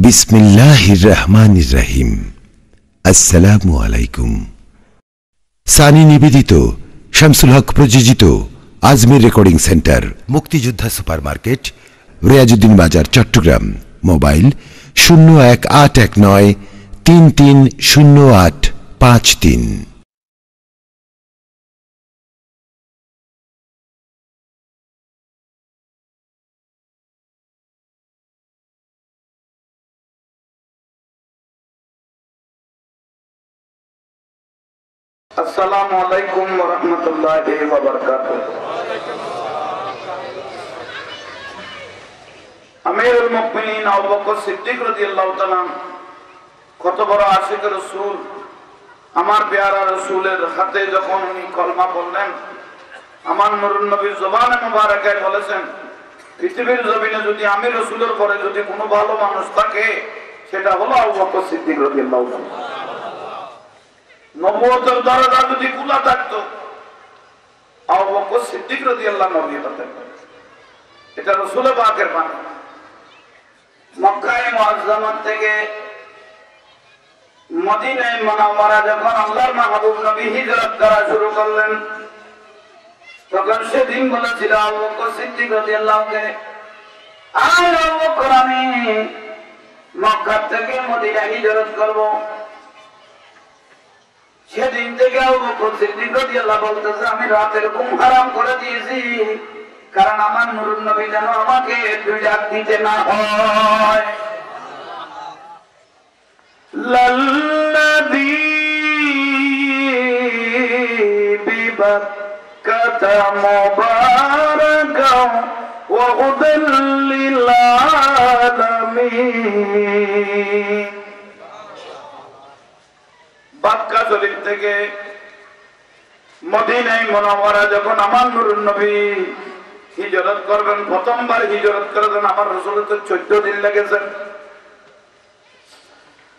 বিসমিল্লাহির রহমানির রহিম। আসসালামু আলাইকুম। সানি নিবেদিত, শামসুল হক প্রযোজিত আজমির রেকর্ডিং সেন্টার, মুক্তিযোদ্ধা সুপারমার্কেট, রিয়াজউদ্দিন বাজার, চট্টগ্রাম। মোবাইল 0189330853। আসসালামু আলাইকুম ওয়া রাহমাতুল্লাহি ওয়া বারাকাতুহু। আমিরুল মুমিনিন আবু বকর সিদ্দিক রাদিয়াল্লাহু তাআলা কত বড় আশিক রাসূল, আমার পেয়ারা রাসূলের হাতে যখন উনি কলমা পড়লেন, আমার নূরুন নবী জবানে মুবারাকায় বলেছেন, পৃথিবীর জমিনে যদি আমি রাসূলের পরে যদি কোনো ভালো মানুষ থাকে সেটা হলো আবু বকর সিদ্দিক রাদিয়াল্লাহু তাআলা। নবুয়তের দরজা যদি খোলা থাকতো আবু বকর সিদ্দিক রাদিয়াল্লাহু নবী হতেন। এটা রাসূল পাকের বাণী। মক্কায়ে মুআজ্জামা থেকে মদিনায়ে মুনাওয়ারা যখন আল্লাহর মাহবুব নবী হিজরত করা শুরু করলেন, তখন সেদিন বলেছিল আবু বকর সিদ্দিক রাদিয়াল্লাহু কে, আয় আবু বকর, আমি মক্কা থেকে মদিনা হিজরত করব। সেদিন থেকে আবু বকর সিদ্দিক রাদিয়াল্লাহু বলতেছে, আমি রাতের ঘুম হারাম করে দিয়েছি, কারণ আমার নূরুন নবী যেন আমাকে দুই রাত দিতে না হয়। লাল্লাযী বিবাক্কাতা মুবারাকাও ওয়া হুদাল লিল আলামিন। মক্কা শরীফ থেকে মদিনায়ে মুনাওয়ারা যখন আমার নূরুন নবী হিজরত করবেন, প্রথমবার হিজরত করবেন, আমার রাসূলের তো 14 দিন লেগেছে।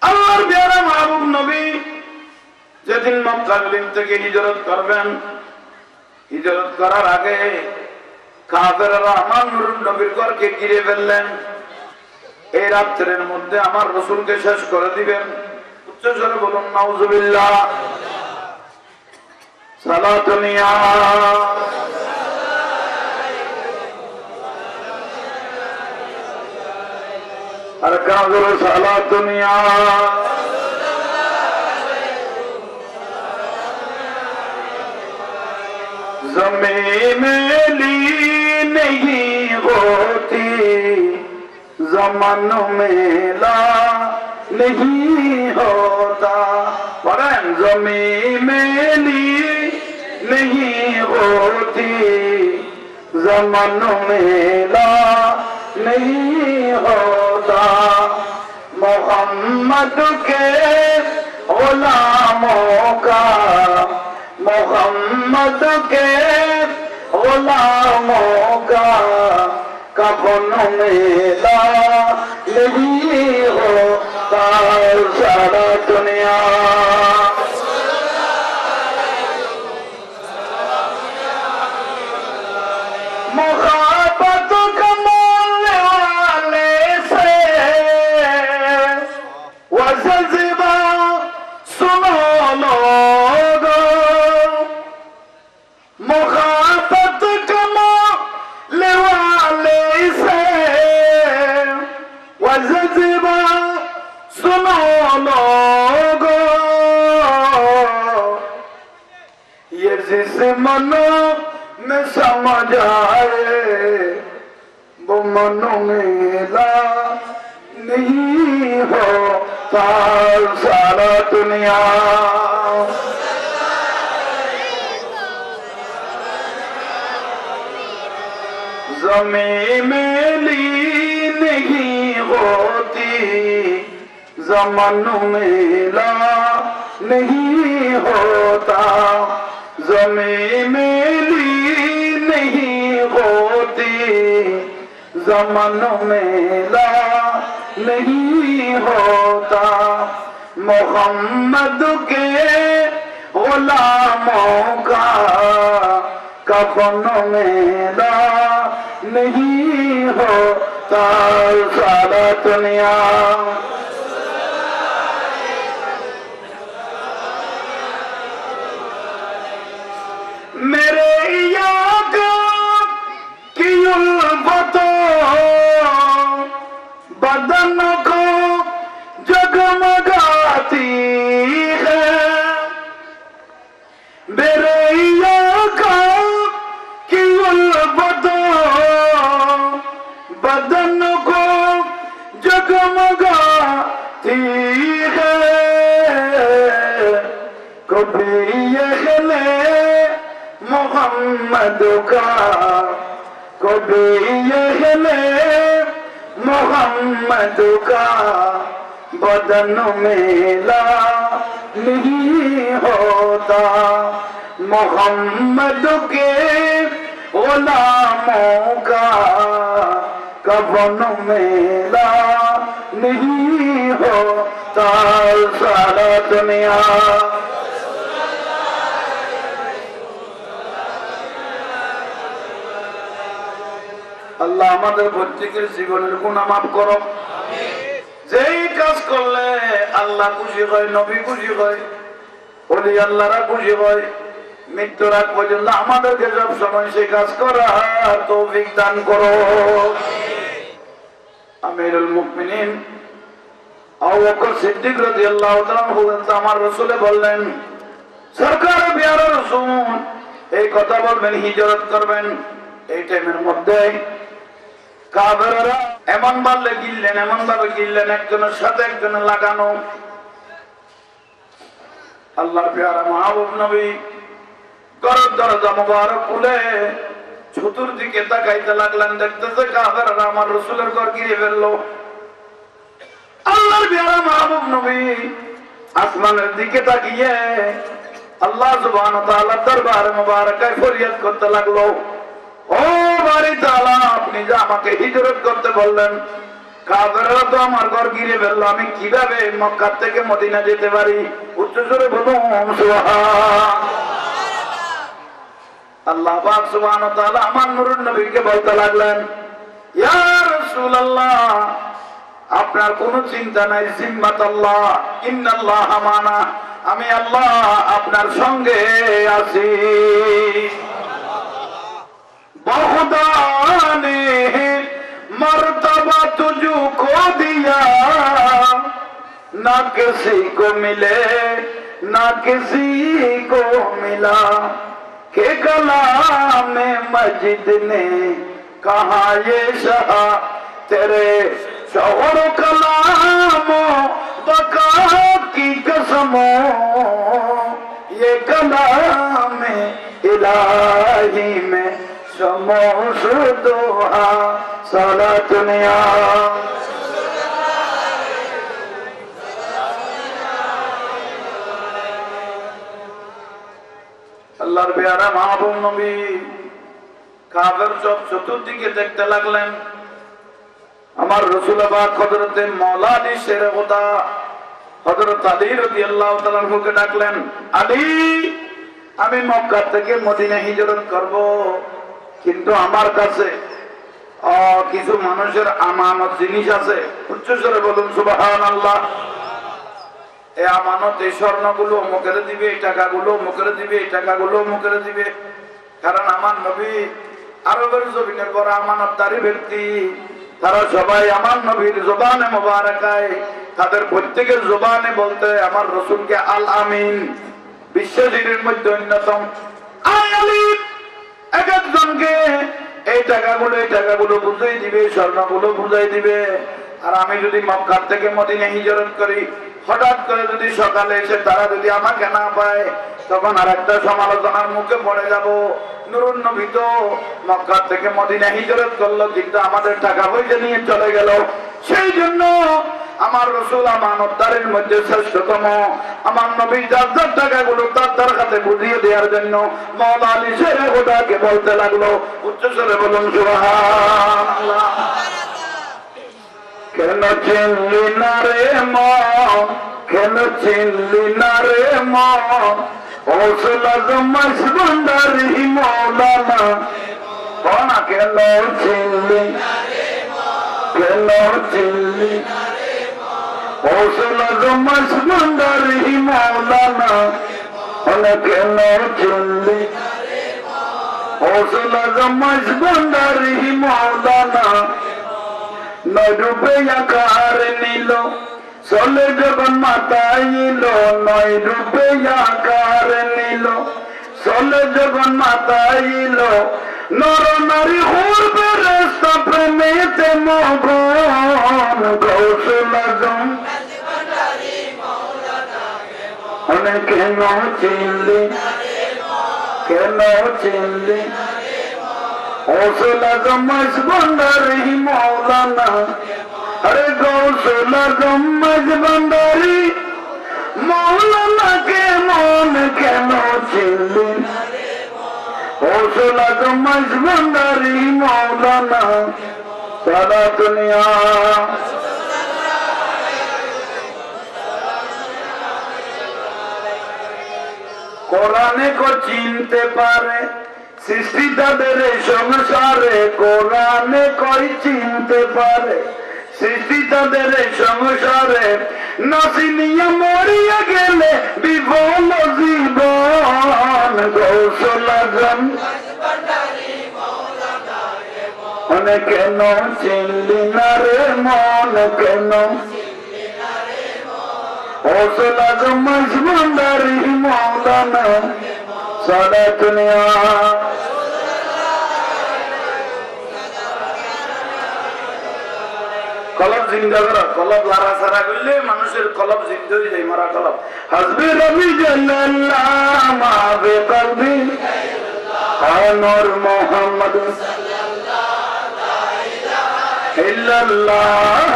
আল্লাহর প্যারা মাহবুব নবী যেদিন মক্কা শরীফ থেকে হিজরত করবেন, হিজরত করার আগে কাফেররা আমার নূরুন নবীর ঘরকে ঘিরে ফেললেন। এই রাত্রের মধ্যে আমার রাসূলকে শেষ করে দিবেন। উচ্চস্বরে বলুন নাউযুবিল্লাহ। সালাতুন ইয়া আর কাজর সালাতুন ইয়া ज़मीन में ली नहीं होती, ज़मानों में ला नहीं होता। पढ़ें, ज़मीन में ली नहीं होती, ज़मानों में ला नहीं होता। मोहम्मद के गुलामों का, मोहम्मद के गुलामों का कफनों में ला नहीं होता। सारा दुनिया मुखाबत कमाने वाले से वज़ज़बा सुनो लोगो, मुखाबत कमाने वाले से वज़ज़बा सुनो लोगो। ये जिस मनो में समझ आए वो मनो में ला नहीं होता। सारा दुनिया ज़मीन में ली नहीं होती, ज़मानों में ला नहीं होता। ज़मीन में ली नहीं होती, ज़मानों में ला नहीं होता। मोहम्मद के गुलामों का कफनों में ला नहीं हो तार सारा दुनिया मेरे आका की उल्फतों बदन को जगमगाती है मेरे आका की उल्फतों बदन को जगमगाती है कभी ये खिले मोहम्मद का कभी ये खिले मोहम्मद का बदन मेला नहीं होता मोहम्मद के गुलामों का कफन मेला नहीं होता सारा दुनिया আল্লাহ আমাদের প্রত্যেকের জীবনের গুনাহ মাফ করো যেই কাজ করলে আল্লাহ খুশি হয় নবী খুশি হয় ওলি আল্লাহরা খুশি হয় মৃত্যুর আগ পর্যন্ত আমাদেরকে সব সময় সেই কাজ করার তৌফিক দান করো আমিরুল মুমিনিন আবু বকর সিদ্দিক রাদিয়াল্লাহু তাআলা আমার রাসূলে বললেন সরকার প্যারা রাসূল এই কথা বলবেন হিজরত করবেন এই টাইমের মধ্যে কাফেররা এমন ভাবে গিললেন একজনের সাথে একজন লাগানো আল্লাহর প্যারা মাহবুব নবী ঘরের দরজা মুবারক খুলে চতুর্দিকে তাকাইতে লাগলেন দেখতেছে কাফেররা আমার রাসূলের ঘর ঘিরে ফেললো আল্লাহর প্যারা মাহবুব নবী আসমানের দিকে তাকিয়ে আল্লাহ সুবহানাহু ওয়া তাআলার দরবারে মুবারকায় ফরিয়াদ করতে লাগলো ও বাড়ি তাআলা আপনি যে আমাকে হিজরত করতে বললেন কাফেররা তো আমার ঘর ঘিরে ফেললো আমি কিভাবে মক্কা থেকে মদিনা যেতে পারি উচ্চস্বরে বলুন সুবহান আল্লাহ পাক সুবহানাহু ওয়া তাআলা আমার নূরের নবীকে বলতে লাগলেন ইয়া রাসূলুল্লাহ আপনার কোনো চিন্তা নাই জিম্মাতাল্লাহ ইন্নাল্লাহা মানা আমি আল্লাহ আপনার সঙ্গে আছি बहुदा ने मर्तबा तुझको दिया ना किसी को मिले ना किसी को मिला के कलाम मजिद ने कहा ये शाह तेरे शौहर कलामों बका की कसमों ये कलाम इलाही में समोसुदुहा सारा दुनिया আল্লাহর প্যারা মাহবুব নবী কাফের সব চতুর্দিকে দেখতে লাগলেন আমার রাসূল পাক হযরতে মাওলা আলী শের খোদা হযরত আলী রাদিয়াল্লাহু তাআলা কে ডাকলেন আলী আমি মক্কা থেকে মদিনা হিজরত করব কিন্তু আমার কাছে কিছু মানুষের আমানত জিনিস আছে উচ্চস্বরে বলুন সুবহানাল্লাহ এই আমানত এই স্বর্ণগুলো মুখের দিবে এই টাকাগুলো মুখের দিবে এই টাকাগুলো মুখের দিবে কারণ আমার নবী আরবের জমিনের বড় আমানতদারী ব্যক্তি তারা সবাই আমার নবীর জবানে মোবারকায় তাদের প্রত্যেকের জবানে বলতে আমার রাসূলকে আল আমিন বিশ্বজিনের মধ্যে অন্যতম আলী এক একজনকে এই টাকাগুলো বুঝাই দিবে স্বর্ণগুলো বুঝাই দিবে আর আমি যদি মক্কা থেকে মদিনা হিজরত করি হঠাৎ করে যদি সকালে এসে তারা যদি আমাকে না পায় তখন আর একটা সমালোচনার মুখে পড়ে যাব নুরুন নবী তো মক্কা থেকে মদিনা হিজরত করলো কিন্তু আমাদের টাকা পয়সা নিয়ে চলে গেল সেই জন্য আমার রাসূল আমানতদারের মধ্যে শ্রেষ্ঠতম আমার নবী যার যার টাকাগুলো তার হাতে বুঝিয়ে দেওয়ার জন্য মাওলা আলী শের খোদাকে বলতে লাগলো উচ্চস্বরে বলুন সুবহানাল্লাহ কেন চিনলি না রে মন কেন চিনলি না রে মন ওসলাজমাস ভান্ডারি মৌলানা কোনা কেন চিনলি না রে মন কেন চিনলি ওসলা জমাস ভান্ডারি মৌলানা কেন চিনলি ওসলা জমাস ভান্ডারি মৌলানা নয় রূপে আকার নিল চলে যখন মাথায় এলো নয় রূপে আকার নিল চলে যখন মাথায় এলো নর নারী করবে রাস্তা প্রেমেতে মগন কৌশল আজম কেন চিনলি কেন চিনলি কৌশল আজম মাস ভান্ডারি মৌলানা अरे गौसला गम्मज बंदारी मौलाना के मौन के नो चिल्ली गौसला गम्मज बंदारी मौलाना सारा दुनिया কোরআনে को চিনতে পারে সৃষ্টি তাদের সংসারে কোরআনে কই চিনতে পারে সৃষ্টি তাদের সংসারে নাসিনিয়া মরিয়া গেলে বিফল জীবন কৌশল আজম কেন চিনলি না রে মন কেন কৌশল আজম মাস ভান্ডারি মৌলানা সারা দুনিয়া কলব জিন্দা করা কলব লারা সারা করলে মানুষের কলব জিন্দা হয়ে যায় মারা কলব হাসবি রবি জাল্লাল্লাহ মা বে কলবি নূর মুহাম্মদ সাল্লাল্লাহু লা ইলাহা ইল্লাল্লাহ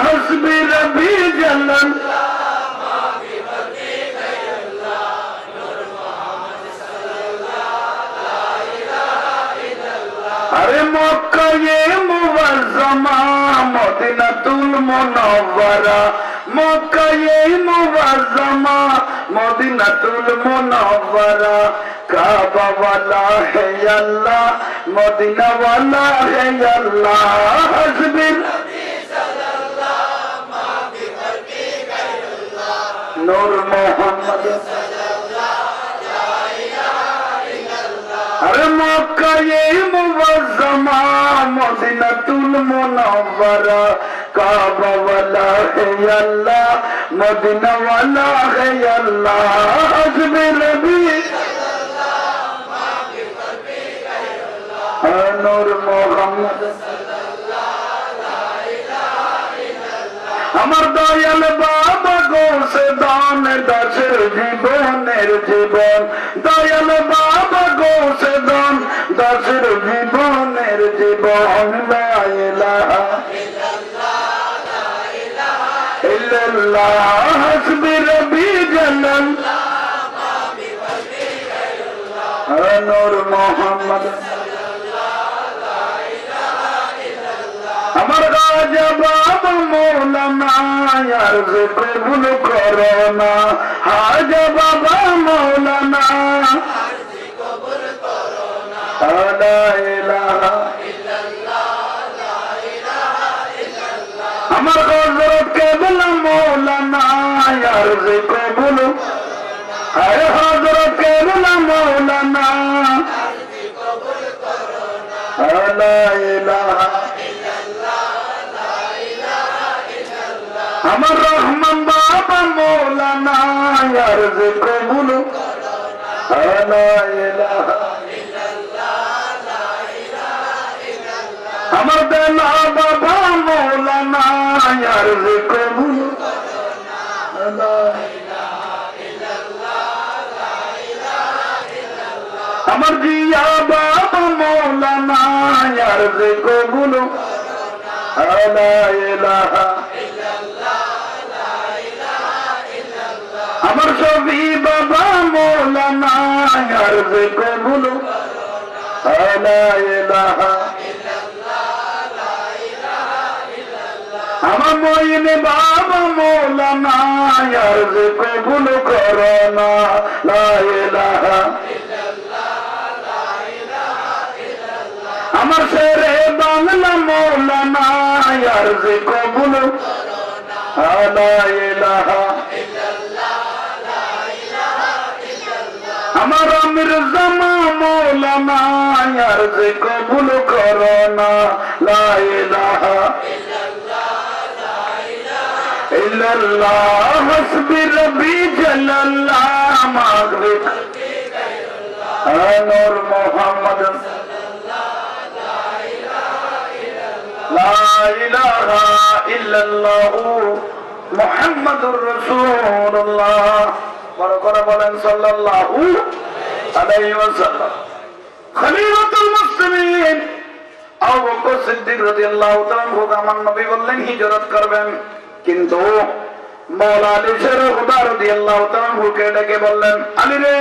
হাসবি রবি জাল্লাল্লাহ মা বে কলবি গায়রুল্লাহ নূর মুহাম্মদ সাল্লাল্লাহু লা ইলাহা ইল্লাল্লাহ আরে মক্কা এ মুআজ্জমা মদিনাতুল মুনাওয়ারা মক্কা এই মুআজ্জমা মদিনাতুল মুনাওয়ারা কাবা ওয়ালা হে আল্লাহ মদিনা ওয়ালা হে আল্লাহ হাসবি নবী সাল্লাল্লাহু মা বি কলবি গায়রুল্লাহ নূর মুহাম্মদ সাল্লাল্লাহু লা ইলাহা ইল্লাল্লাহ আরে মক্কা এই মুআজ্জমা মদিনাতুল মুনাওয়ারা কাবা ওয়ালা হে আল্লাহ মদিনা ওয়ালা হে আল্লাহ হাসবি নবী সাল্লাল্লাহু মা বি কলবি গায়রুল্লাহ নূর মুহাম্মদ সাল্লাল্লাহু লা ইলাহা ইল্লাল্লাহ আমার দয়াল বাবা গোসে দান দাসের জীবনের জীবন দয়াল বাবা গোসে দান দাসের জীবনের জীবন লা ইলাহা ইল্লাল্লাহ হাসবি রবি জাল্লাল্লাহ মা বি কলবি গায়রুল্লাহ নূর মুহাম্মদ সাল্লাল্লাহু লা ইলাহা ইল্লাল্লাহ আমার রাজা বাবা মৌলানা আরজ কবুল করো না হাজা বাবা মৌলানা আরজ কবুল করো না লা ইলাহা আমার হযরত কেবলা মৌলানা আরজ কবুল আরে হযরত কেবলা মৌলানা আরজ কবুল করো না লা ইলাহা ইল্লাল্লাহ লা ইলাহা ইল্লাল্লাহ আমার রহমান বাবা মৌলানা আরজ কবুল করো না লা ইলাহা আমার দেনা বাবা মৌলানা আরজ কবুল করো না লা ইলাহা ইল্লাল্লাহ লা ইলাহা ইল্লাল্লাহ আমার জিয়া বাবা মৌলানা আরজ কবুল করো না লা ইলাহা ইল্লাল্লাহ লা ইলাহা ইল্লাল্লাহ আমার সবি বাবা মৌলানা আরজ কবুল করো না লা ইলাহা আমার মইন বাবা মৌলানা আরজ কবুল করো না লা ইলাহা ইল্লাল্লাহ লা ইলাহা ইল্লাল্লাহ আমার শেরে বাংলা মৌলানা আরজ কবুল লা ইলাহা আমার মির্জা মৌলানা আরজ কবুল করোনা লা ইলাহা ইল্লাল্লাহ হাসবি রব্বি জাল্লাল্লাহ মাগরিব নূর মুহাম্মদ লা ইলাহা ইল্লাল্লাহ মুহাম্মাদুর রাসূলুল্লাহ বড় করে বলেন সাল্লাল্লাহু আলাইহি ওয়াসাল্লাম। খলিফাতুল মুসলিমিন আবু বকর সিদ্দিক রাদিয়াল্লাহু তাআলা আমার নবী বললেন হিজরত করবেন, কিন্তু মাওলা আলী শেরে খুদা রাদিয়াল্লাহু তাআলা কে ডেকে বললেন, আলী রে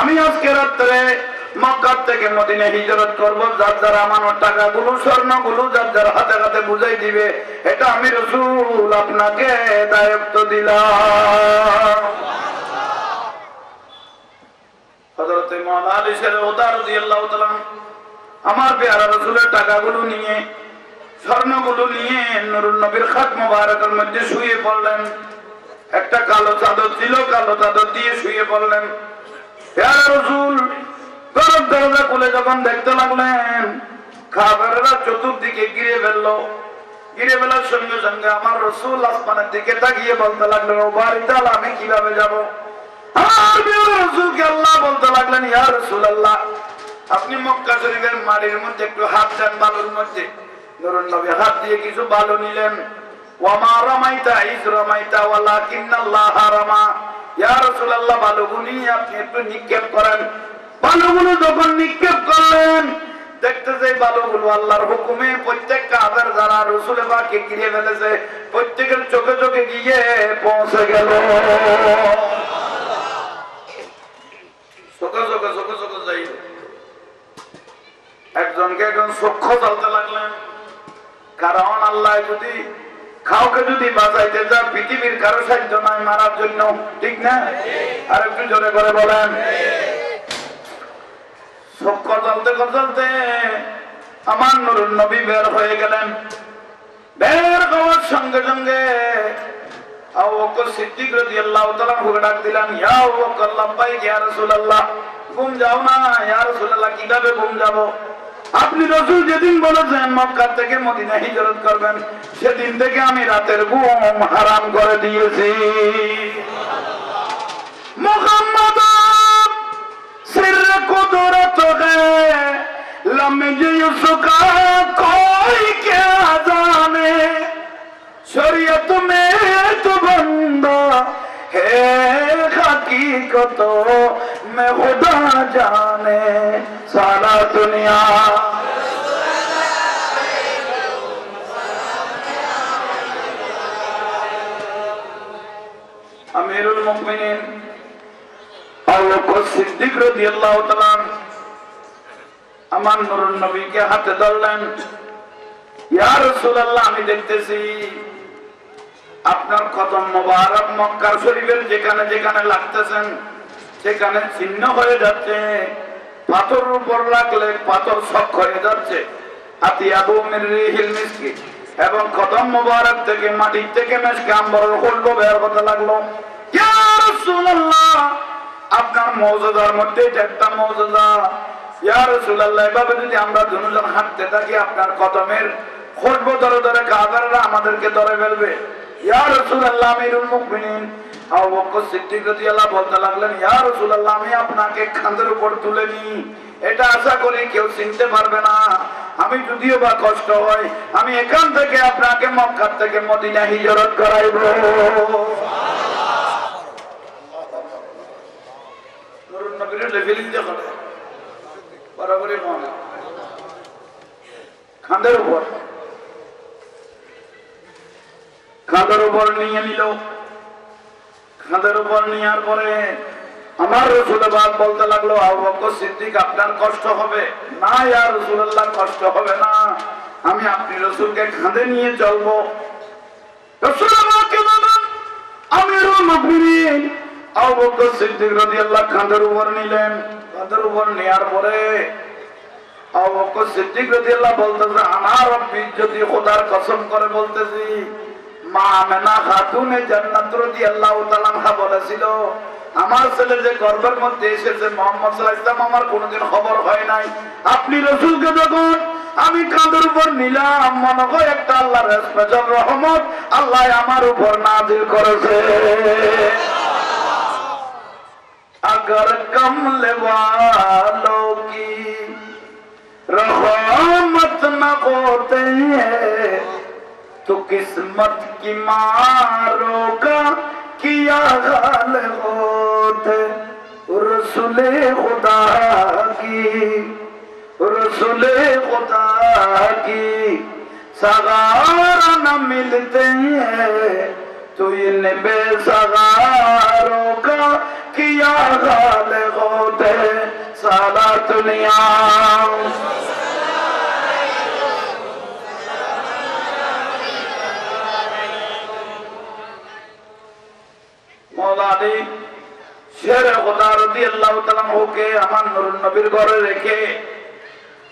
আমি আজকে রাতে মক্কা থেকে মদিনা হিজরত করব, যার যার আমানত টাকাগুলো স্বর্ণগুলো যার যার হাতে হাতে বুঝাই দিবে, এটা আমি রাসূল আপনাকে দায়িত্ব দিলাম। হযরত মাওলানা আলী শেরে খুদা রাদিয়াল্লাহু তাআলা আমার পেয়ারা রাসূলের টাকাগুলো নিয়ে স্বর্ণগুলো নিয়ে নূরুন নবীর খাট মোবারকের মধ্যে শুয়ে পড়লেন। একটা কালো চাদর ছিল, কালো চাদর দিয়ে শুয়ে পড়লেন। পেয়ারা রাসূল গরম দরজা খুলে যখন দেখতে লাগলেন, কাফেররা চতুর্দিকে ঘিরে ফেললো। ঘিরে ফেলার সঙ্গে সঙ্গে আমার রাসূল আসমানের দিকে তাকিয়ে বলতে লাগলেন, ও বারিতাল আমি কিভাবে যাব? আমার পেয়ারা রাসূলকে আল্লাহ বলতে লাগলেন, ইয়া রাসূলুল্লাহ আপনি মক্কা শরীফের মাটির মধ্যে একটু হাত দেন বালুর মধ্যে। নূরুন নবী হাত দিয়ে কিছু বালু নিলেন। ওয়ামা রামাইতা ইজ রামাইতা ওয়ালাকিন্নাল্লাহা রামা। ইয়া রাসূলুল্লাহ বালুগুলি আপনি একটু নিক্ষেপ করেন। বালুগুলো যখন নিক্ষেপ করলেন, দেখতে যে বালুগুলো আল্লাহর হুকুমে প্রত্যেক কাফের যারা রাসূল পাককে ঘিরে ফেলেছে প্রত্যেকের চোখে চোখে গিয়ে পৌঁছে গেল। চোখে চোখে চোখে চোখে যাই একজনকে একজন চক্ষু চলতে লাগলেন। কারণ আল্লাহ যদি কাউকে যদি বাঁচাইতে যা পৃথিবীর কারো সাহায্য নয় মারার জন্য, ঠিক না? আর একটু জোরে করে বলেন। চক্ষু চলতে চলতে আমার নূরুন নবী বের হয়ে গেলেন। বের হওয়ার সঙ্গে সঙ্গে আবু বকর সিদ্দিক রাদিয়াল্লাহু তাআলা হুকে ডাক দিলেন, ইয়া আবু বকর লাব্বাইক ইয়া রাসূলুল্লাহ। ঘুম যাও না ইয়া রাসূলুল্লাহ। কিভাবে ঘুম যাব? আপনি রাসূল যেদিন বলেছেন মক্কা থেকে মদিনা হিজরত করবেন, সেদিন থেকে আমি রাতের ঘুম হারাম করে দিয়েছি। মুহাম্মদ সির কুদরত है लम्हे उसका कोई क्या जाने शरीयत में तो बंदा है हकीकत में खुदा जाने सारा दुनिया। আমিরুল মুমিনিন আবু বকর সিদ্দিক রাদিয়াল্লাহু তাআলা আমার নূরুন নবীকে হাতে ধরলেন। ইয়া রাসূলুল্লাহ আমি দেখতেছি আপনার কদম মোবারক মক্কা শরীফের যেখানে যেখানে লাগতেছেন সেখানে ছিন্ন হয়ে যাচ্ছে, পাথরের উপর লাগলে পাথর শক্ত হয়ে যাচ্ছে। আতিয়াবু মির রিহিল মিসকি এবং কদম মোবারক থেকে মাটি থেকে মেশকে আম্বরের খুশবু বের হতে লাগলো। ইয়া রাসূলুল্লাহ আপনার মুজিজার মধ্যে এটা একটা মুজিজা। ইয়া রাসূলুল্লাহ এভাবে যদি আমরা দুজন হাঁটতে থাকি আপনার কদমের খুশবু ধরে ধরে কাফেররা আমাদেরকে ধরে ফেলবে। ইয়া রাসূলুল্লাহ আমিরুল মুমিনিন আবু বকর সিদ্দিক রাদিয়াল্লাহু বলতে লাগলেন, ইয়া রাসূলুল্লাহ আমি আপনাকে কাঁধের উপর তুলে নিই, এটা আশা করি কেউ চিনতে পারবে না। আমি যদিও বা কষ্ট হয় আমি এখান থেকে আপনাকে মক্কা থেকে মদিনা হিজরত করাইব। নূরুন নবীর লেভেলিং দেখো বরাবরই মনে কাঁধের উপর নিয়ে নিল। কাঁধের উপর নেওয়ার পরে আমার রাসূল বাদ বলতে লাগলো, আবু বকর সিদ্দিক আপনার কষ্ট হবে না। ইয়া রাসূলুল্লাহ কষ্ট হবে না, আমি আপনি রাসূলকে কাঁধে নিয়ে চলবো। রাসূল আমাকে বলেন আমিরুল মুমিনিন আবু বকর সিদ্দিক রাদিয়াল্লাহু কাঁধের উপর নিলেন। কাঁধের উপর নেওয়ার পরে আবু বকর সিদ্দিক রাদিয়াল্লাহু বলতেছে আনা রাব্বি যদি খোদার কসম করে বলতেছি মা আমেনা খাতুনে জান্নাত রাদিয়াল্লাহু তাআলা আনহা বলেছিল আমার ছেলে যে গর্ভের মধ্যে এসেছে মুহাম্মদ সাল্লাল্লাহু আলাইহি ওয়াসাল্লাম আমার কোনোদিন খবর হয় নাই আপনি রাসূলকে যখন আমি কাঁধের উপর নিলাম মনে হয় একটা আল্লাহর স্পেশাল রহমত আল্লাহ আমার উপর নাযিল করেছে अगर कमले वालों की रहमत न होते तो किस्मत की मारों का किया हाल होते रसूले खुदा की सगारा न मिलते तो इन बेसगारों का किया हाल होते सारा दुनिया मौलानी शेर खुदा রাদিয়াল্লাহু তাআলা ওকে আমার নূরুন নবীর ঘরে রেখে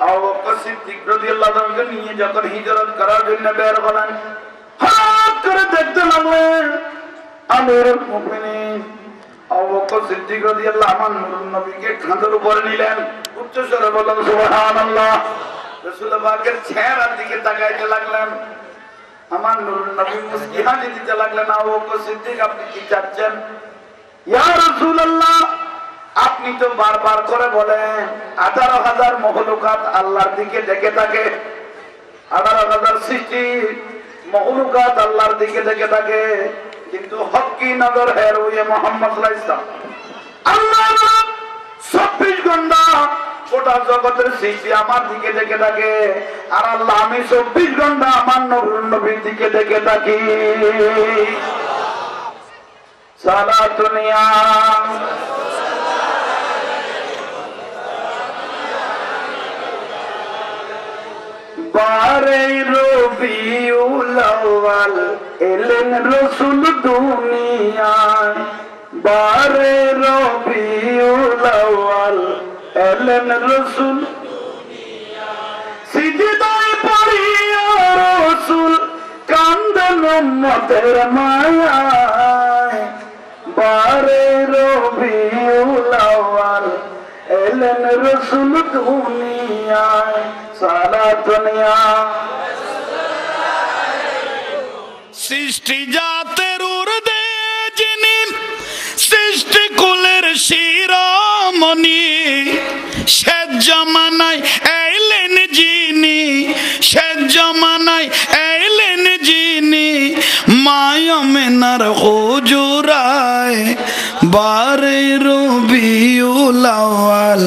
আবু বকর সিদ্দিক রাদিয়াল্লাহু তাআলাকে নিয়ে যখন হিজরত করার জন্য বের হলেন হঠাৎ করে দেখতে লাগলেন আমিরুল মুমিনিন আবু বকর সিদ্দিক রাদিয়াল্লাহু আমার নূরুন নবীকে কাঁধের উপরে নিলেন উচ্চ স্বরে বললেন সুবহানাল্লাহ রাসূল পাকের চেহারার দিকে তাকাইতে লাগলেন আমার নূরুন নবী মুস্কি হাসি দিতে লাগলেন আবু বকর সিদ্দিক আপনি কি চাচ্ছেন ইয়া রাসূলুল্লাহ আপনি তো বারবার করে বলেন 18000 মখলুকাত আল্লাহর দিকে দেখে থাকে 18000 সৃষ্টি মখলুকাত আল্লাহর দিকে দেখে থাকে কিন্তু হক কি নজর है ये मोहम्मद सल्लल्लाहु अलैहि वसल्लम আল্লাহ 24 ঘন্টা গোটা জগতের সৃষ্টি আমার দিকে দেখে থাকে আর আল্লাহ আমি 24 ঘন্টা আমার নবীর দিকে দেখে থাকি সারা দুনিয়া বারে রবিউল আউয়াল এলেন রাসূল দুনিয়ায় বারে রবিউল আউয়াল এলেন রাসূল দুনিয়ায় সিজদায় পড়িয়া রাসূল কান্দেন উম্মতের মায়ায় বারে রবিউল আউয়াল এলেন রাসূল দুনিয়ায় সারা দুনিয়া সৃষ্টি জাতের উর্দে যিনি সৃষ্টি কুলের শিরোমণি সে জমানায় এলেন যিনি সে জমানায় এলেন যিনি মায়ামেনার হুজুরায় বারে রবিউল আউয়াল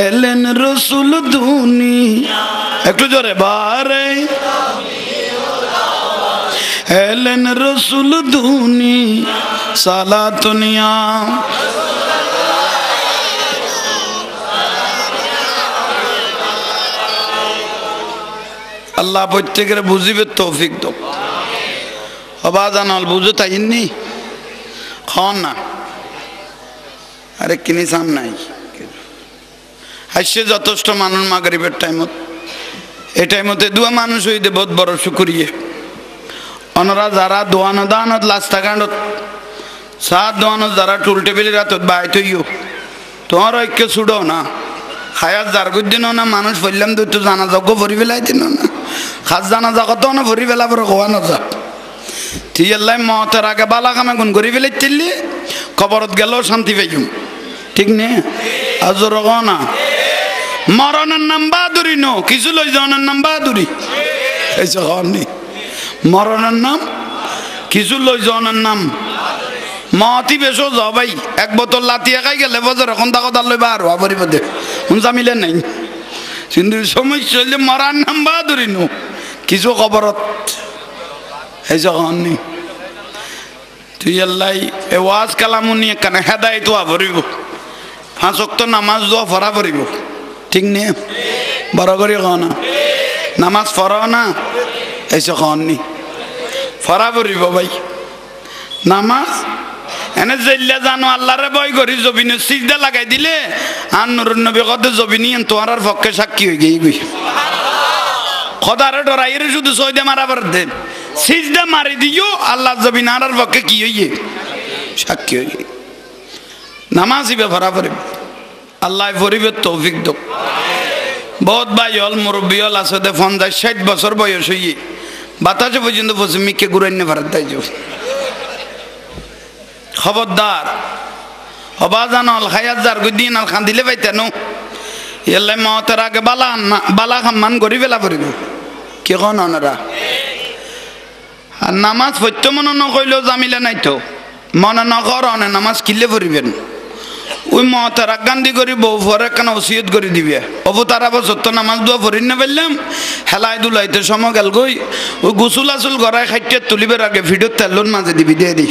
এলেন রাসূল দুনিয়া একটু জোরে বারে এলেন রাসূল দুনিয়া সালাতুনিয়া আল্লাহ প্রত্যেকের বুঝিবে তৌফিক দাও অবাজানাল বুঝো তাইনি খন না আরে কিনি সাম নাই হাসছে যথেষ্ট মানুষ মাগরিবের টাইমত এই টাইমতে দুয়া মানুষ হইতে বহুত বড় শুকরিয়ে অনরা যারা দোয়ানো দানত লাস্তা কাণ্ডত সাত দোয়ানো যারা টুল টেবিল রাতত বাই তৈও তোমার ঐক্য ছুড়ো না খায়াত যার দিনও না মানুষ বললাম তো একটু জানা যজ্ঞ ভরি পেলাই দিন না খাস জানা জগত না ভরি পেলা পরে কোয়ানো যা ঠিক আল্লাহ মতের আগে বালা কামে গুণ করি ফেলে চিল্লি কবরত গেলেও শান্তি পাইম ঠিক নে আজর না মরণের নাম বাহাদুরি নো কিছু লই যাওয়ার নাম বাহাদুরি এইসব হননি মরণের নাম কিছু লই যাওয়ার নাম মতি বেশো যাও ভাই এক বোতল লাতিয়া খাই গেলে বছর এখন তাকে তার লই বার হওয়া পরিপদে শুনছা মিলে নাই কিন্তু সমস্যা হইলে মরার নাম বাহাদুরি নো কিছু খবরত এইসব হননি তুই আল্লাহ এ ওয়াজ কালামুনি কেন হেদায় তো ভরিব 5 ওয়াক্ত নামাজ দোয়া ফরা ভরিব ঠিক নে বড় করে কও না নামাজ পড়াও না এইসব হননি ফরা ভরিব ভাই নামাজ এনে জেল্লা জানো আল্লাহরে ভয় করি জবিনে সিজদা লাগাই দিলে আর নুরুন নবী কত জবিনি তোমার পক্ষে সাক্ষী হয়ে গিয়ে গই খদারে ডরাইরে শুধু সইদে মারাবার দে সিজদা মারি দিও আল্লাহ জবিন আর পক্ষে কি হইয়ে সাক্ষী হয়ে গিয়ে নামাজি ব্যাপারা পড়ে আল্লাহ পরিবের তৌফিক দো বহুত ভাই হল মুরব্বী হল আসতে 50-60 বছর বয়স হইয়ে বাতাসে পর্যন্ত বসে মিকে ঘুরাইনে ভারত দাইজ খবরদার হবা জানল খায়াত যার দিন আল খান দিলে পাইতেন এলে মতের আগে বালা খাম্মান গড়ি বেলা পড়িব কি কন ওনারা আর নামাজ পড়তে মনে নকইলেও জামিলে নাই তো মনে নকর অনে নামাজ কিনলে পড়িবেন ওই মতের গান্ধী করি বউ ফরে কেন ওসিয়ত করে দিবে অবু তারা বছর তো নামাজ দোয়া পড়ি না পারলাম হেলাই দুলাইতে সময় গেল গই ওই গুসুল আসুল গড়ায় খাইতে তুলিবের আগে ভিডিও তেলন মাঝে দিবি দিয়ে দিই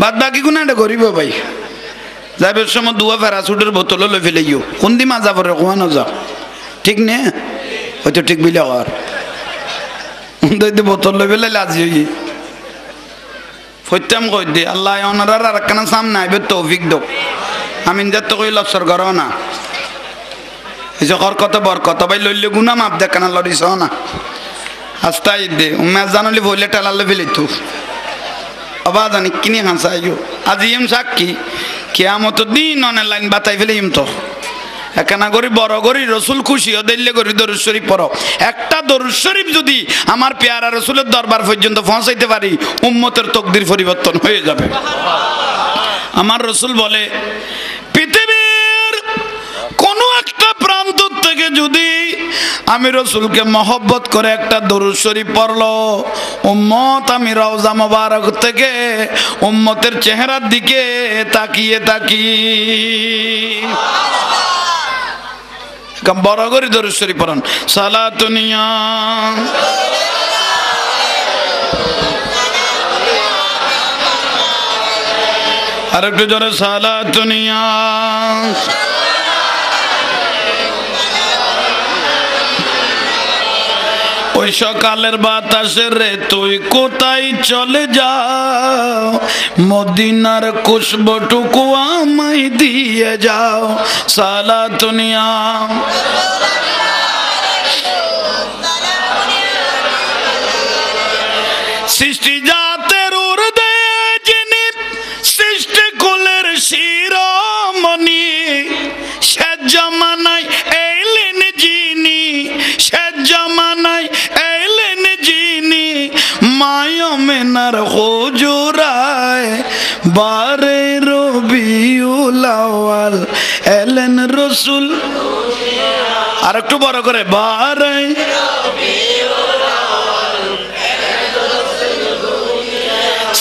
বাদ বাকি কোনো একটা করিব ভাই যাইবের সময় দুয়া প্যারাসুটের বোতলও লই ফেলাইও কোন দি মাজা পরে কোয়ানো যাও ঠিক নে হয়তো ঠিক বিলে আর বোতল লই ফেলাই লাজি হই ফইতাম কই দে আল্লাহ ওনারা আর কেন সামনে আইবে তৌফিক দো আমি যত কই লসর করো না এই যে কত বর কত ভাই লইলে গুনা মাপ দেখ না লড়িস না আস্তাই দে উম্মা জানলি বলে টেলালে ফেলি তু আবার জানি কিনে হাসাইও আজি এম সাক্ষী কিয়ামত দিন অনলাইন বাতাই ফেলে ইম তো একখানা করি বড় করি রসুল খুশি দিল্লে করি দরুদ শরীফ পড়ো একটা দরুদ শরীফ যদি আমার পেয়ারা রসুলের দরবার পর্যন্ত পৌঁছাইতে পারি উম্মতের তকদির পরিবর্তন হয়ে যাবে আমার রসুল বলে পৃথিবীর কোন একটা প্রান্ত থেকে যদি আমি রসুলকে মহব্বত করে একটা দরুদ শরীফ পড়লো উম্মত আমি রওজা মোবারক থেকে উম্মতের চেহারার দিকে তাকিয়ে থাকি বড় করে দরুদ শরীফ পড়ুন সালাতুনিয়া আর একটু জোরে সালাতুনিয়া ওই সকালের বাতাসে রে তুই কোথায় চলে যাও মদিনার খুশবুটুকু আমায় দিয়ে যাও সালাতুনিয়া সৃষ্টি জাতের উর্দে যিনি সৃষ্টি কুলের শিরোমণি সে জমানায় এলেন যিনি সে জমানায় এলেন যিনি মায়মেনার হুজুরায় বারে রবিউল আউয়াল এলেন রসুল আর একটু বড় করে বারে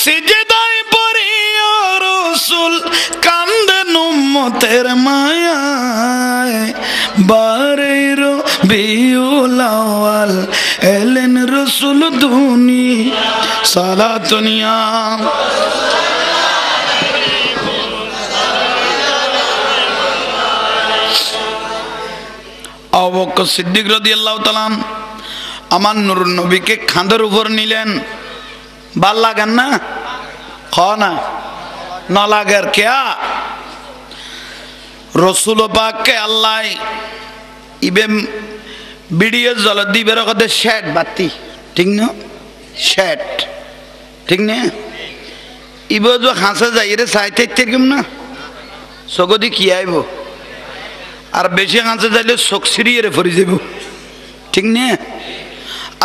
সিজদায় পড়িয়া রসুল কান্দেন উম্মতের মায়ায় বারে রবিউল আউয়াল এলেন রসুল দুনি সালাতুনিয়া আবু বকর সিদ্দিক রাদিয়াল্লাহু তাআলা আমার নূরুন নবীকে খাঁদের উপর নিলেন ভাল লাগেন না খ না ন লাগের কেয়া রসুল পাককে আল্লাহ ইবে ভিডিও জল দিবের কথা শেট বাতি ঠিক না শেট ঠিক না ইবে যে হাসা যাই রে চাইতে কেম না চকদি কি আইব আর বেশি হাসা যাইলে চোখ সিরিয়ে রে ফরি যাব ঠিক না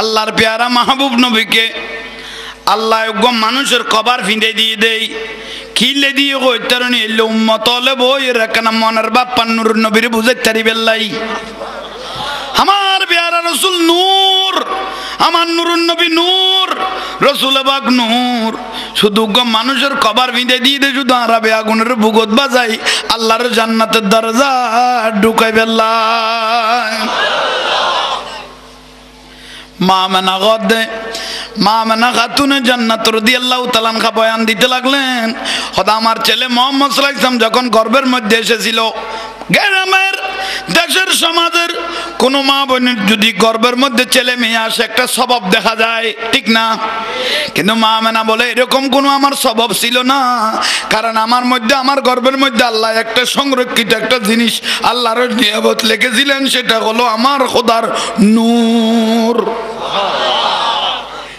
আল্লাহর পেয়ারা মাহবুব নবীকে আল্লাহ মানুষের কবার ফিঁদে দিয়ে দেই খিলে দিয়ে কইতারনি এলে উম্মত হলে বই রাখানা মনের বাপ্পার নূর নবীর বুঝাই তারি বেল্লাই আমার পেয়ারা রসুল নূর আমার নুরুন নবী নূর রসুল বাগ নূর শুধু মানুষের কবার ফিঁদে দিয়ে দে শুধু আরাবে আগুনের ভুগত বাজাই আল্লাহর জান্নাতের দরজা ঢুকাই বেল্লাই মা মেনা গদে মা মেনা খাতুনে জান্নাত রাদিয়াল্লাহু তাআলা আনহা বয়ান দিতে লাগলেন হদা আমার ছেলে মুহাম্মদ সাল্লাল্লাহু আলাইহি ওয়াসাল্লাম যখন গর্ভের মধ্যে এসেছিল গ্রামের দেশের সমাজের কোন মা বোনের যদি গর্ভের মধ্যে ছেলে মেয়ে আসে একটা স্বভাব দেখা যায়, ঠিক না? কিন্তু মা মেনা বলে এরকম কোনো আমার স্বভাব ছিল না, কারণ আমার মধ্যে, আমার গর্ভের মধ্যে আল্লাহ একটা সংরক্ষিত একটা জিনিস আল্লাহর নিয়ামত লিখেছিলেন, সেটা হলো আমার খোদার নূর।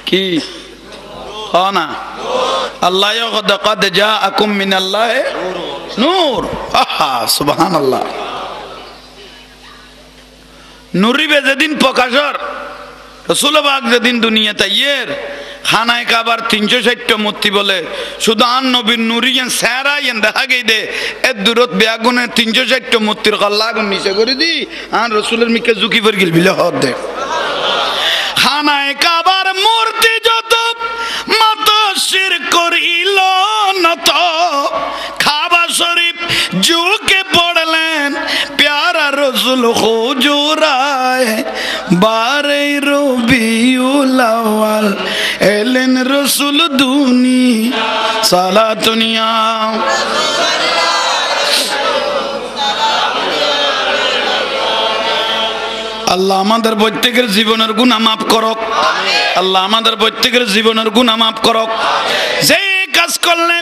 কি না আল্লাহ কদ জাআকুম মিনাল্লাহি নূর। আহা সুবহানাল্লাহ। নূরিবে যেদিন প্রকাশর রাসূল পাক যেদিন দুনিয়াতে আইয়ের খানায় কাবার 360টা মূর্তি বলে শুধু আন নবীর নুরিয়ান সারাইন দেখা গই দে এ দূরত বেগুনে 360টা মূর্তির কল্লা আগুন নিচে করে দি আর রাসূলের মিকে ঝুঁকি পড় গিল বিলে হদ দে। খানায় কাবার মূর্তি যত মত শির করিল নত, কাবা শরীফ ঝুঁকে পড়লেন প্যারা রাসূল হুজুরায়, বারে রবিউল আউয়াল এলেন রাসূল সালাতুনিয়া। আল্লাহ আমাদের প্রত্যেকের জীবনের গুনাহ মাফ করক, আল্লাহ আমাদের প্রত্যেকের জীবনের গুনাহ মাফ করক। যে কাজ করলে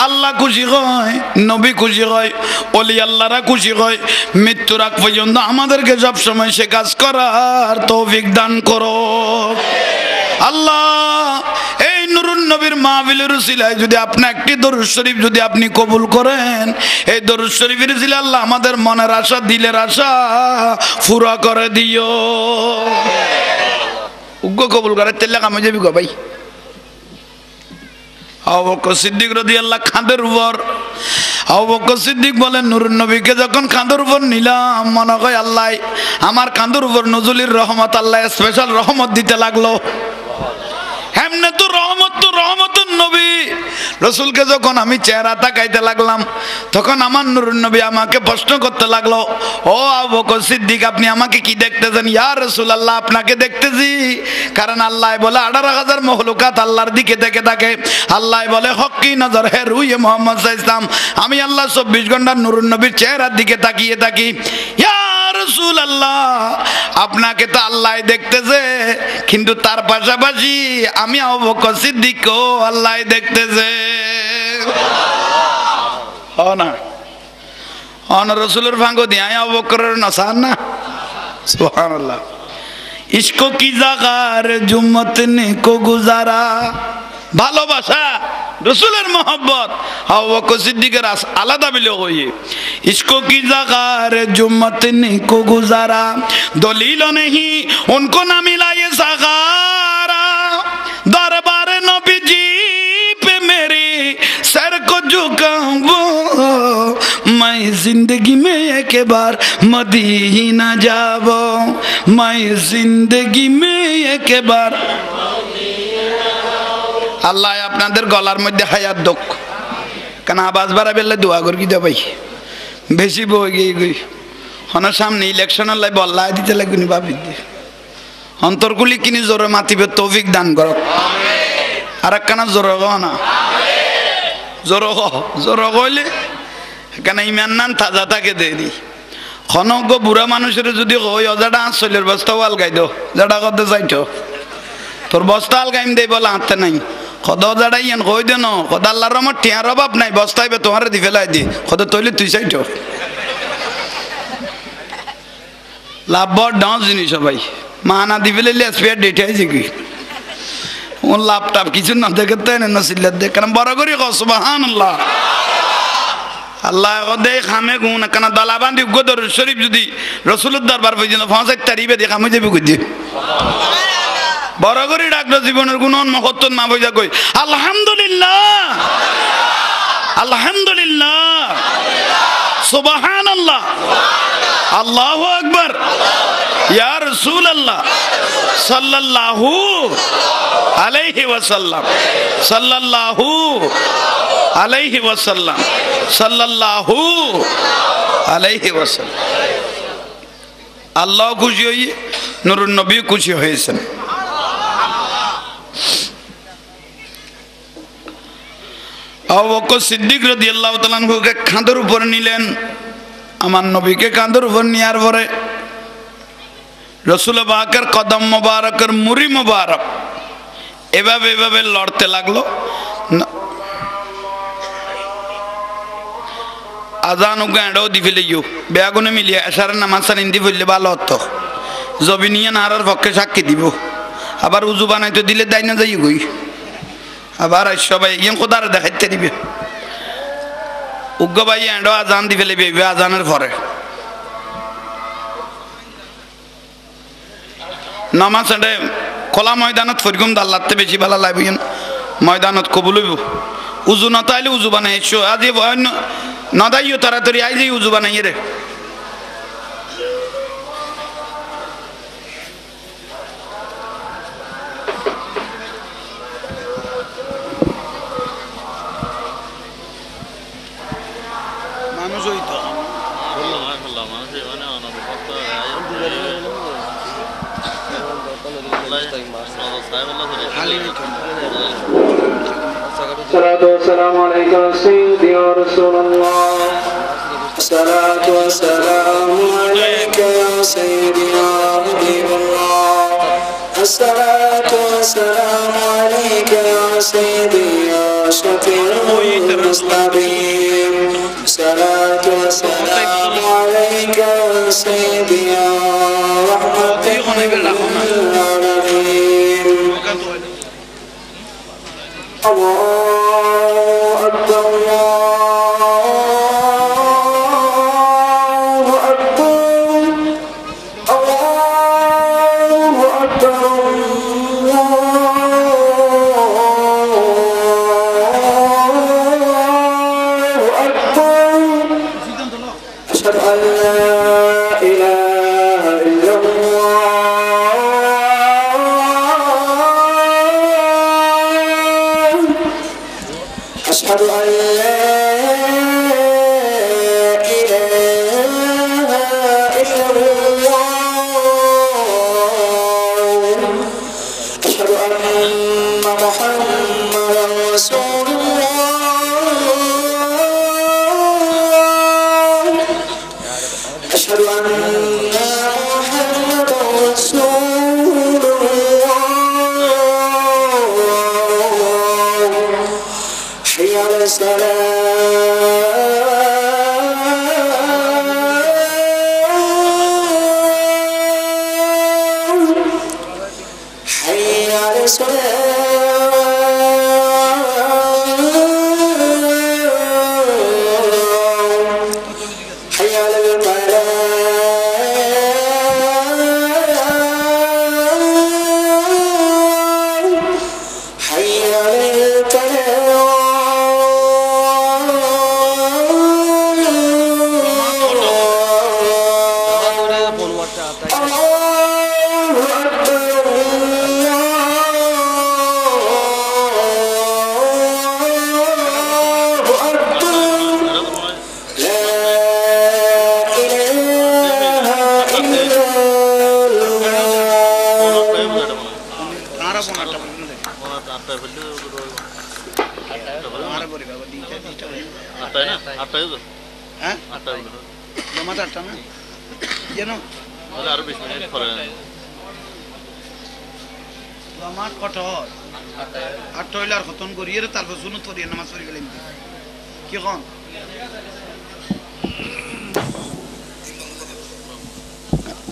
আল্লাহ খুশি হয়, নবী খুশি হয়, ওলি আল্লাহরা খুশি হয়, মৃত্যুর আগ পর্যন্ত আমাদেরকে সব সময় সে কাজ করার তৌফিক দান করো আল্লাহ। এই নুরুন নবীর মাহফিলের উসিলায় যদি আপনি একটি দরুদ শরীফ যদি আপনি কবুল করেন, এই দরুদ শরীফের উসিলায় আল্লাহ আমাদের মনের আশা, দিলের আশা পুরা করে দিও। উগ্র কবুল করে তেলে কামে যাবি গো ভাই। আবু বকর সিদ্দিক রাদিয়াল্লাহু খাঁদের উপর, আবু বকর সিদ্দিক বলেন নূরুন নবীকে যখন খাঁদের উপর নিলাম মনে হয় আল্লাহ আমার কাঁধের উপর নজরুলের রহমত, আল্লাহ স্পেশাল রহমত দিতে লাগলো। এমনি তো রহমতুন নবী রাসূলকে যখন আমি চেহারা তাকাইতে লাগলাম তখন আমার নূরুন নবী আমাকে প্রশ্ন করতে লাগলো, ও আবু বকর সিদ্দিক আপনি আমাকে কি দেখতেছেন? ইয়া রাসূলুল্লাহ আপনাকে দেখতেছি, কারণ আল্লাহ বলে 18,000 মখলুকাত আল্লাহর দিকে দেখে থাকে, আল্লাহ বলে হক্কি নজর হে রুয়ে মুহাম্মদ সাল্লাল্লাহু আলাইহি ওয়াসাল্লাম, আমি আল্লাহ 24 ঘন্টা নূরুন নবীর চেহারার দিকে তাকিয়ে থাকি। ইয়া রাসূলুল্লাহ আপনাকে তো আল্লাহ দেখতেছে, কিন্তু তার পাশাপাশি আমি আবু বকর সিদ্দিকও আল্লাহ দেখতেছে। না রাসূলের ভাঙ্গো দিয়া আবু বকরের নসান না। সুবহানাল্লাহ। ইশকো কি জাগার জুম্মত নে কো গুজারা, ভালোবাসা রাসূলের মোহব্বত আবু বকর সিদ্দিকের আলাদা বিলে হইয়ে। ইশকো কি জাগার জুম্মত নে কো গুজারা, দলিল নেহি উनको না মিলায়ে সাগারা, দরবার নবীজি पे मेरे सर को झुकाऊं मैं जिंदगी में एक बार मदीना जाबो, मैं जिंदगी में एक बार। আল্লাহ আপনাদের গলার মধ্যে হায়াত দোক, কারণ আওয়াজ বাড়া বেলে দোয়া করি দে ভাই, বেশি বই গই গই হন সামনে ইলেকশনের লাই বল্লাই দিতে লাগুনি ভাবি দে অন্তরগুলি কিনি জোরে মাতিবে তৌফিক দান করো। আর একখানা জোরে গো না, জোরে কইলে এখানে ইমান নান তাজা থাকে দেরি খনক বুড়া মানুষের যদি কই অজাডা আঁচলের বস্তা আলগাই দো, যাডা করতে চাইতো তোর বস্তা আলগাইম দেই বলে হাতে নাই কদ যাড়াই ইয়ান কই দেন কদ আল্লাহর রহমত টিয়ার অভাব নাই, বস্তাইবে তোমার দি ফেলাই দি কদ তৈলে তুই চাইতো লাভ বড় ডাউন জিনিস ভাই, মানা দি ফেলে স্পেয়ার ডেটে আইছে কি ও লাভটাপ কিছু না দেখে তাই না সিল্লার দেখ, কারণ বড় করি কো সুবহানাল্লাহ। আল্লাহ কদে খামে গুণ কেন দলাবান্দি গদর শরীফ যদি রাসূলের দরবার পর্যন্ত পৌঁছাই তারিবে দেখা মই যাবি কই দি বড় করে ডাকলো জীবনের গুণ মহত্ব না বুঝা কই আলহামদুলিল্লাহ, আলহামদুলিল্লাহ, সুবহানাল্লাহ, আল্লাহু আকবার, ইয়া রাসূলুল্লাহ সাল্লাল্লাহু আলাইহি ওয়াসাল্লাম, সাল্লাল্লাহু আলাইহি ওয়াসাল্লাম, সাল্লাল্লাহু আলাইহি ওয়াসাল্লাম। আল্লাহ খুশি হয়ে নূরুন নবী খুশি হয়েছেন। আবু বকর সিদ্দিক রাদিয়াল্লাহু তাআলা আনহুকে খাঁদের উপর নিলেন, আমার নবীকে কাঁধের উপর নেওয়ার পরে রসুল পাকের কদম মোবারকের মুড়ি মোবারক এভাবে এভাবে লড়তে লাগলো। আজান গাঁড়াও দি ফেলিও বেয়াগুনে মিলিয়ে এসারের নামাজ সানিন্দি ফেললে ভালো হতো। জবিনিয়া নাহার পক্ষে সাক্ষী দিব। আবার উজু বানাইতে দিলে দায় না যাই গই। আবার সবাই ইয়ে কোদার দেখাইতে দিবে। উগ্র ভাই এঁডো আজান দি ফেলে বেবে আজানের পরে নামাজ এঁডে খোলা ময়দানত ফরিগুম দাল্লাতে বেশি ভালো লাগবে। ময়দানত কবুল হইব। উজু নতাইলে উজু বানাই এসো আজ নদাইও তাড়াতাড়ি আইলে উজু বানাইয়ে রে। মানুষ হইতো الصلاة والسلام عليك سيدي يا رسول الله. الصلاة والسلام عليك يا سيدي يا حبيب الله. الصلاة والسلام عليك يا سيدي يا شفيع المذنبين. الصلاة والسلام عليك يا سيدي يا رحمة للعالمين. الله أكبر الله أكبر الله أكبر الله أكبر. أشهد أن لا إله إلا الله. أشهد أن لا إله إلا الله. أشهد أن محمدا رسول الله. أشهد أن محمدا رسول الله. حي على السلام. حي على السلام. حي على الفلاح. حي على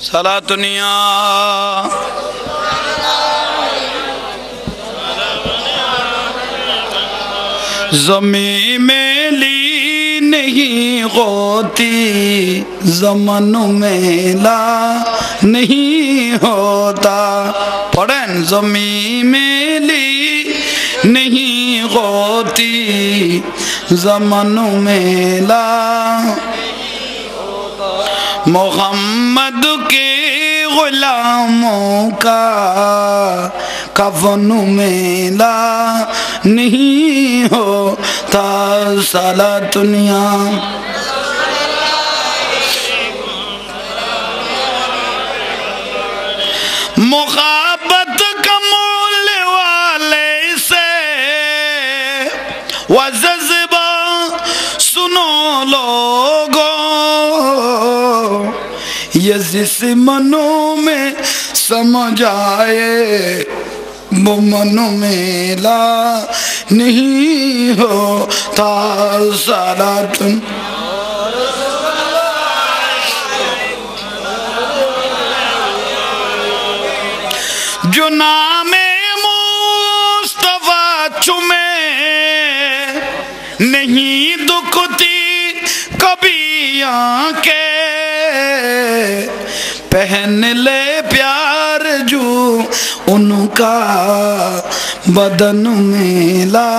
সালাতুনিয়া ज़मी में ली नहीं होती ज़मन में ला नहीं होता. पढ़ें ज़मी में ली नहीं होती ज़मन में ला. मोहम्मद के गुलामों का कफन में ला नहीं होता. साला दुनिया मुखाबत कमूल वाले से वज़ज़बा सुनो लोगों. ये जिस मनों में समझ आए वो मनों में ला नहीं होता सारा तुम जो नामे मुस्तफा चुमे नहीं दुखती कभी आंखें पहन ले प्यार जो उनका बदन में ला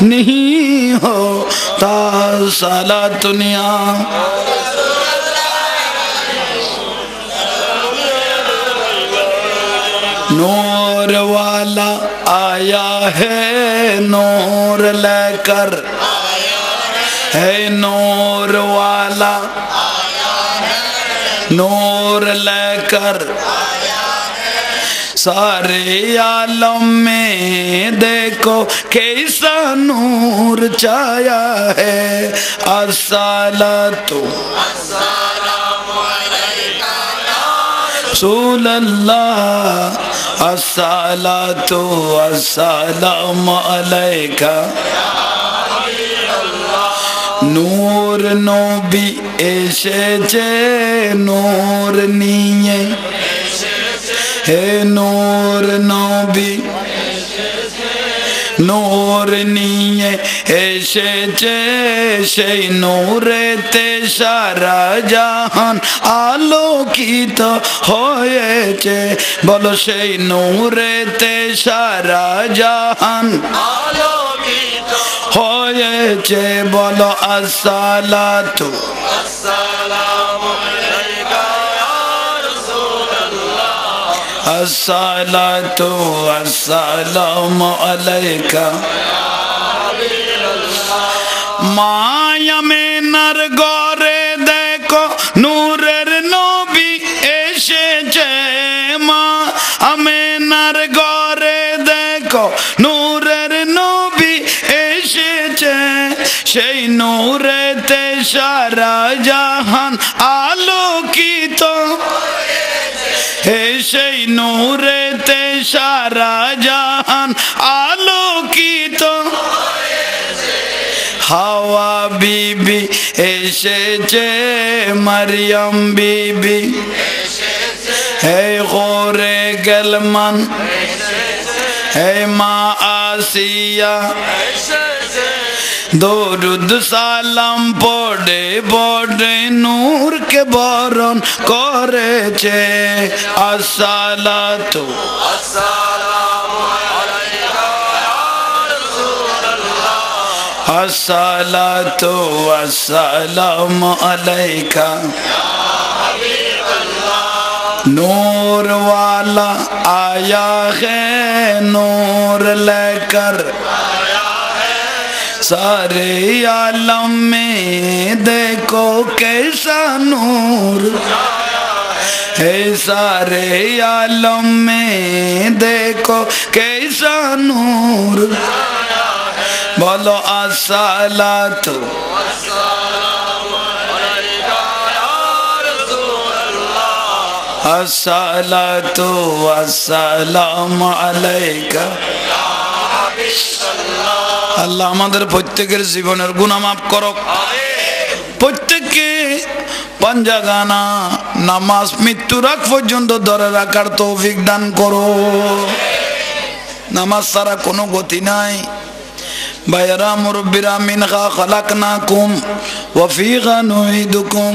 नहीं होता साला दुनिया नूर वाला आया है नूर लेकर है नूर वाला नूर लेकर सारे आलम में देखो कैसा नूर छाया है अस्सलातु रसूल अल्लाह अस्सलातु अस्सलामु अलैका नूर नबी एसेছে नूर নিয়ে হে নূর নবী নূর নিয়ে এসেছে সেই নূরেতে সারা জাহান আলোকিত হয়েছে বলো সেই নূরেতে সারা জাহান আলোকিত হয়েছে বলো আসসালাতু আসসালামু আলাইকা ইয়া রাসূলুল্লাহ আসসালাতু আসসালামু আলাইকা মায়া মেনার ঘরে দেখো নূরের নবী এসেছে মা আমেনার ঘরে দেখো নূরের নবী এসেছে সেই নূরেতে সারা জাহান আলোকিত হে সেই নূরেতে সারা জাহান আলোকিত হাওয়া বিবি এসেছে মারিয়াম বিবি হে গোরে গলমান হে মা আসিয়া দরুদ সালাম পড়ে পড়ে নূরকে বরণ করেছে আসসালাতু আসসালামু আলাইকা ইয়া রাসূলুল্লাহ আসসালাতু আসসালামু আলাইকা ইয়া হাবিবাল্লাহ नूर वाला आया है नूर लेकर सारे आलम में देखो कैसा नूर है सारे आलम में देखो कैसा नूर बोलो अस्सलातु अस्सलातु अस्सलामु आलैका আল্লাহ আমাদের প্রত্যেকের জীবনের গুনাহ মাফ করো প্রত্যেককে পাঞ্জাগানা নামাজ মৃত্যুর আগ পর্যন্ত ধরে রাখার তৌফিক দান করো নামাজ ছাড়া কোনো গতি নাই ভাইরা মুরব্বিরা মিনহা খালাকনাকুম ওয়া ফিহা নুঈদুকুম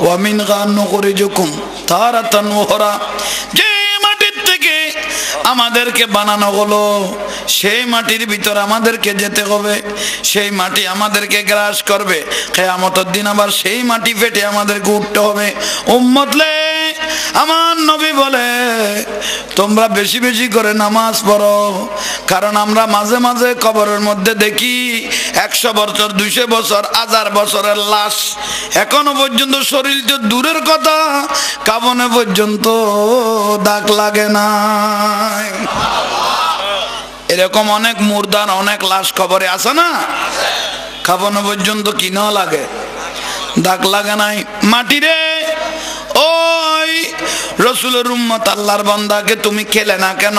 ওয়া মিনহা নুখরিজুকুম তারাতান উখরা যে মাটির থেকে আমাদেরকে বানানো হলো সেই মাটির ভিতর আমাদেরকে যেতে হবে সেই মাটি আমাদেরকে গ্রাস করবে কিয়ামতের দিন আবার সেই মাটি ফেটে আমাদেরকে উঠতে হবে উম্মতলে আমার নবী বলে তোমরা বেশি বেশি করে নামাজ পড়ো কারণ আমরা মাঝে মাঝে কবরের মধ্যে দেখি 100 বছর 200 বছর 1000 বছরের লাশ এখনো পর্যন্ত শরীর তো দূরের কথা কাফনে পর্যন্ত দাগ লাগে না এরকম অনেক মুর্দার অনেক লাশ কবরে আছে না কাফনে পর্যন্ত কি না লাগে দাগ লাগে নাই মাটি রে ও রাসূলের উম্মত আল্লাহর বান্দাকে তুমি খেলে না কেন?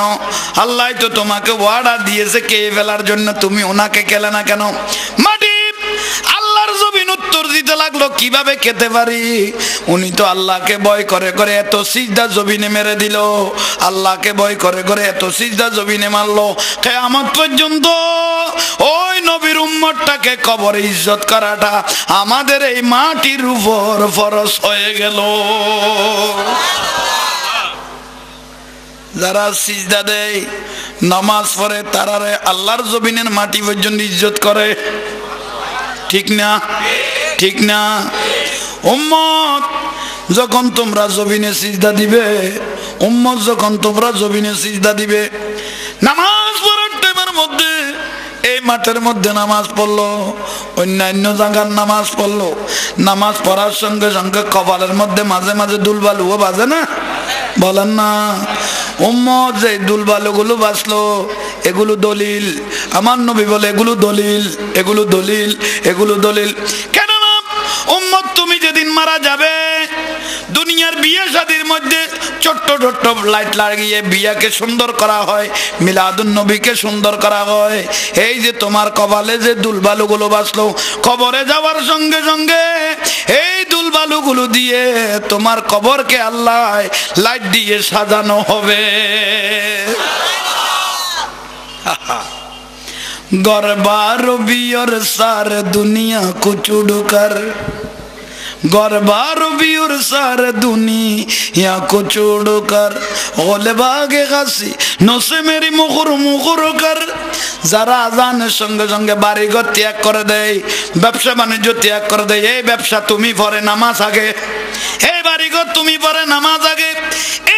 আল্লাহ তো তোমাকে ওয়াদা দিয়েছে কে ফেলার জন্য, তুমি ওনাকে খেলে না কেন? মাটি আল্লাহর জমিন উত্তর দিতে লাগলো, কিভাবে খেতে পারি? উনি তো আল্লাহকে ভয় করে করে এত সিজদা জমিনে মেরে দিল, আল্লাহকে ভয় করে করে এত সিজদা জমিনে মারলো, কিয়ামত পর্যন্ত ওই নবীর উম্মতটাকে কবরে ইজ্জত করাটা আমাদের এই মাটির উপর ফরজ হয়ে গেল। যারা সিজদা দেয়, নামাজ পড়ে, তারা আল্লাহর জমিনের মাটি পর্যন্ত ইজ্জত করে, ঠিক না? ঠিক না? উম্মত যখন তোমরা জমিনে সিজদা দিবে, উম্মত যখন তোমরা জমিনে সিজদা দিবে, নামাজ পড়ার টাইমের মধ্যে এই মাঠের মধ্যে নামাজ পড়লো, অন্যান্য জায়গার নামাজ পড়লো, নামাজ পড়ার সঙ্গে সঙ্গে কপালের মধ্যে মাঝে মাঝে দুলবালুও বাজে না? বলেন না? উম্মত যে দুলবালুগুলো বাজলো, এগুলো দলিল। আমার নবী বলে এগুলো দলিল, এগুলো দলিল, এগুলো দলিল। কেন না? উম্মত তুমি যেদিন মারা যাবে, দুনিয়ার বিয়ে শাদীর মধ্যে ছোট্ট ছোট্ট লাইট লাগিয়ে বিয়াকে সুন্দর করা হয়, মিলাদুন নবীকে সুন্দর করা হয়। এই যে তোমার কপালে যে দুলবালুগুলো বাজলো, কবরে যাওয়ার সঙ্গে সঙ্গে এই দুলবালুগুলো দিয়ে তোমার কবরকে আল্লাহ লাইট দিয়ে সাজানো হবে। গরবার বিয়র সার দুনিয়া কুচুড়কার, গরবার বিয়র সার দুনিয়া কুচুড়কার, ওলে বাগে গাছি নসে মেরি মুখর মুখর কর। যারা আজানের সঙ্গে সঙ্গে বাড়িঘর ত্যাগ করে দেয়, ব্যবসা বাণিজ্য ত্যাগ করে দেয়, এই ব্যবসা তুমি পরে নামাজ আগে, এই বাড়িঘর তুমি পরে নামাজ আগে,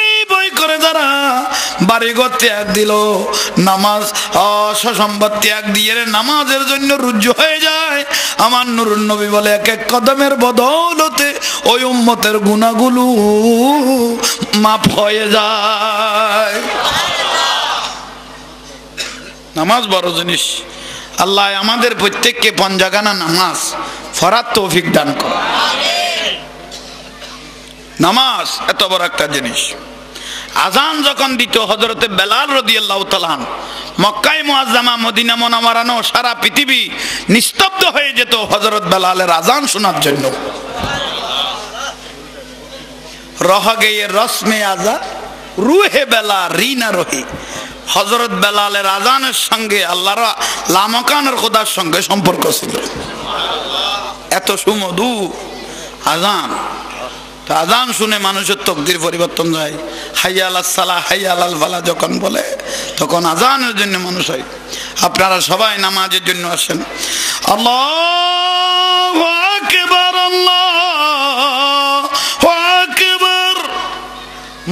এই বই করে যারা বাড়িঘর ত্যাগ দিল, নামাজ সম্পদ ত্যাগ দিয়ে নামাজের জন্য রুজু হয়ে যায়। আমার নুরুন নবী বলে এক এক কদমের বদৌলতে ওই উম্মতের গুনাহগুলো মাফ হয়ে যায়। নামাজ বড় জিনিস। আল্লাহ আমাদের প্রত্যেককে পঞ্জাগানা নামাজ ফরাত তৌফিক দান করে। নামাজ এত বড় একটা জিনিস। আজান যখন দিত হযরতে বেলাল রাদিয়াল্লাহু তাআলা মক্কায় মুআজ্জামা মদিনা মুনাওয়ারা সারা পৃথিবী নিস্তব্ধ হয়ে যেত হযরত বেলালের আজান শোনার জন্য। রহ গয়ে রসমে আজা রুহে বেলা রিনা রহি। হযরত বেলালের আজানের সঙ্গে আল্লাহর লামকানের খোদার সঙ্গে সম্পর্ক ছিল। এত সুমধু আজান। আজান শুনে মানুষের তকদির পরিবর্তন যায়। হাইয়া আলাস সালাহ হাইয়া আলাল ফালাহ যখন বলে তখন আজানের জন্য মানুষ হয়। আপনারা সবাই নামাজের জন্য আসেন। আল্লাহু আকবার, আল্লাহু আকবার।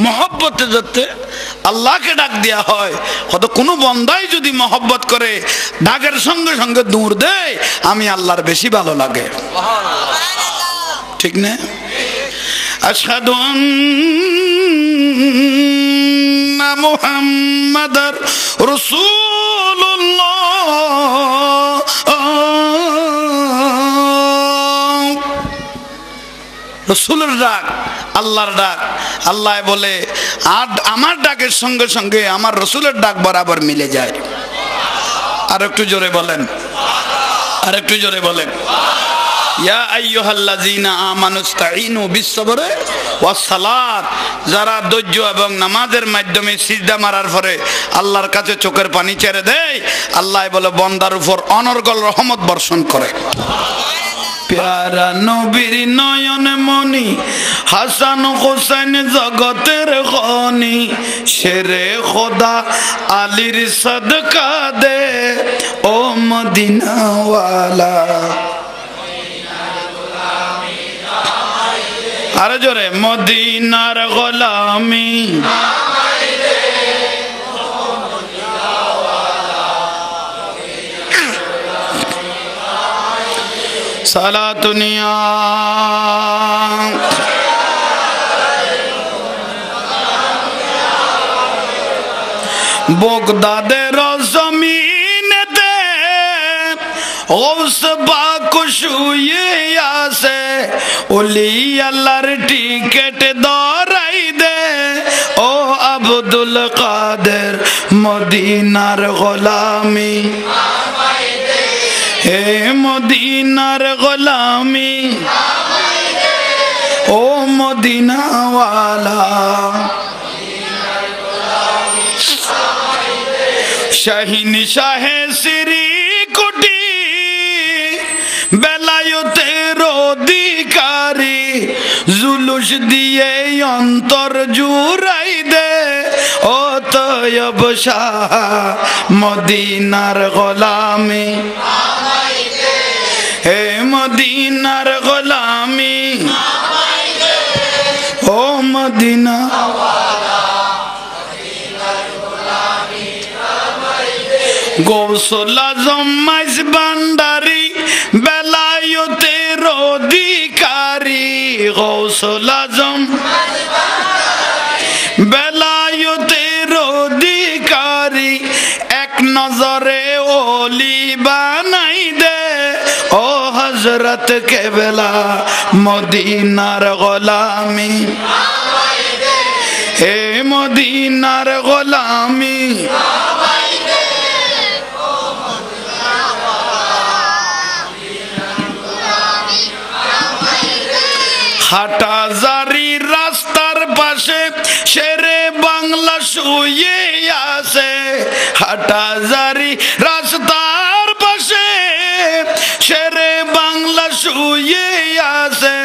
মহব্বতে যাতে আল্লাহকে ডাক দেয়া হয়, হয়তো কোনো বন্দাই যদি মহব্বত করে ডাকের সঙ্গে সঙ্গে দৌড় দেয়, আমি আল্লাহর বেশি ভালো লাগে। ঠিক না? আশহাদু আন্না মুহাম্মাদার রাসূলুল্লাহ। রাসূলের ডাক আল্লাহর ডাক। আল্লাহ বলে আর আমার ডাকের সঙ্গে সঙ্গে আমার রাসূলের ডাক বরাবর মিলে যায়। আর একটু জোরে বলেন, আর একটু জোরে বলেন। ইয়া আইয়ুহাল্লাযীনা আমানুস্তাঈনু বিস-সাবরি ওয়াস-সালাত। যারা ধৈর্য এবং নামাজের মাধ্যমে সিজদা মারার পরে আল্লাহর কাছে চোখের পানি ছেড়ে দেয়, আল্লাহ বলে বান্দার উপর অনর্গল রহমত বর্ষণ করে। প্যারা নবীর নয়ন মনি, হাসান হোসেন জগতের খনি, শেরে খোদা আলীর সদকা দে ও মদিনাওয়ালা। আরে জোরে, মদিনার গোলামি সালাতুনিয়া। বগদাদের জমিনেতে গৌস পাক শুয়ে আছে, ওলি আল্লাহর টিকেট ধরাই আব্দুল কাদের মদিনার গোলামি হে মদিনার গোলামি ও মদিনাওয়ালা শাহিন শাহে শ্রী কুটি বেলায়েতের অধিকারী জুলুস দিয়ে অন্তর জুড়াই দে অতএব শাহ মদিনার গোলামি হে মদিনার গোলামি ও মদিনা গৌসুল আজম মাইজ ভান্ডারী বেলায়েতের অধিকারী গৌসুল আজম বেলায়েতের অধিকারী এক নজরে ওলি বানাই দে ও হযরত কেবলা মদিনার গোলামি হে মদিনার গোলামি হাটাজারি রাস্তার পাশে শেরে বাংলা শুয়ে আছে হাটাজারি রাস্তার পাশে শেরে বাংলা শুয়ে আছে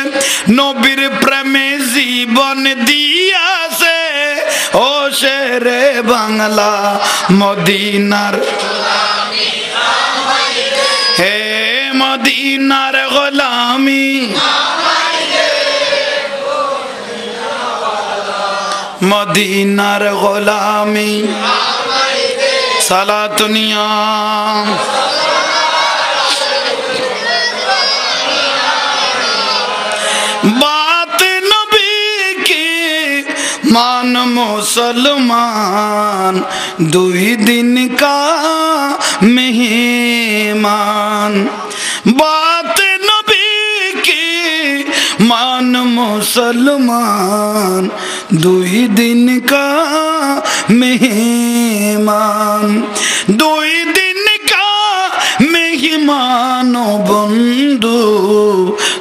নবীর প্রেমে জীবন দিয়াছে ও শেরে বাংলা মদিনার হে মদিনার গোলামি মদিনার গোলামি সালাতুনিয়া बात नबी की मान मुसलमान दुई दिन का मेहमान बात नबी की मान मुसलमान दुई दिन का मेहमान दुई दिन का मेहमान बंधु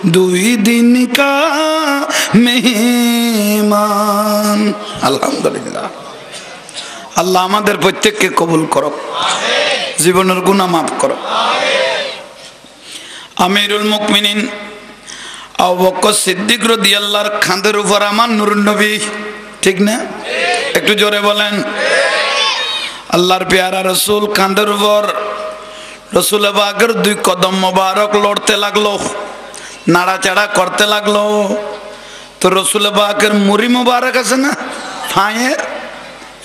दुई दिन का मेहमान আলহামদুলিল্লাহ আল্লাহ আমাদের প্রত্যেককে কবুল করো জীবনের গুনাহ মাফ করো আমিরুল মুমিনিন আবু বকর সিদ্দিক রাদিয়াল্লাহর খাঁদের উপর আমার নূরুন নবী ঠিক না একটু জোরে বলেন আল্লাহর প্যারা রাসূল খাঁদের উপর রাসূল পাকের দুই কদম মোবারক লড়তে লাগলো নাড়াচাড়া করতে লাগলো তো রাসূল পাকের মুড়ি মোবারক আছে না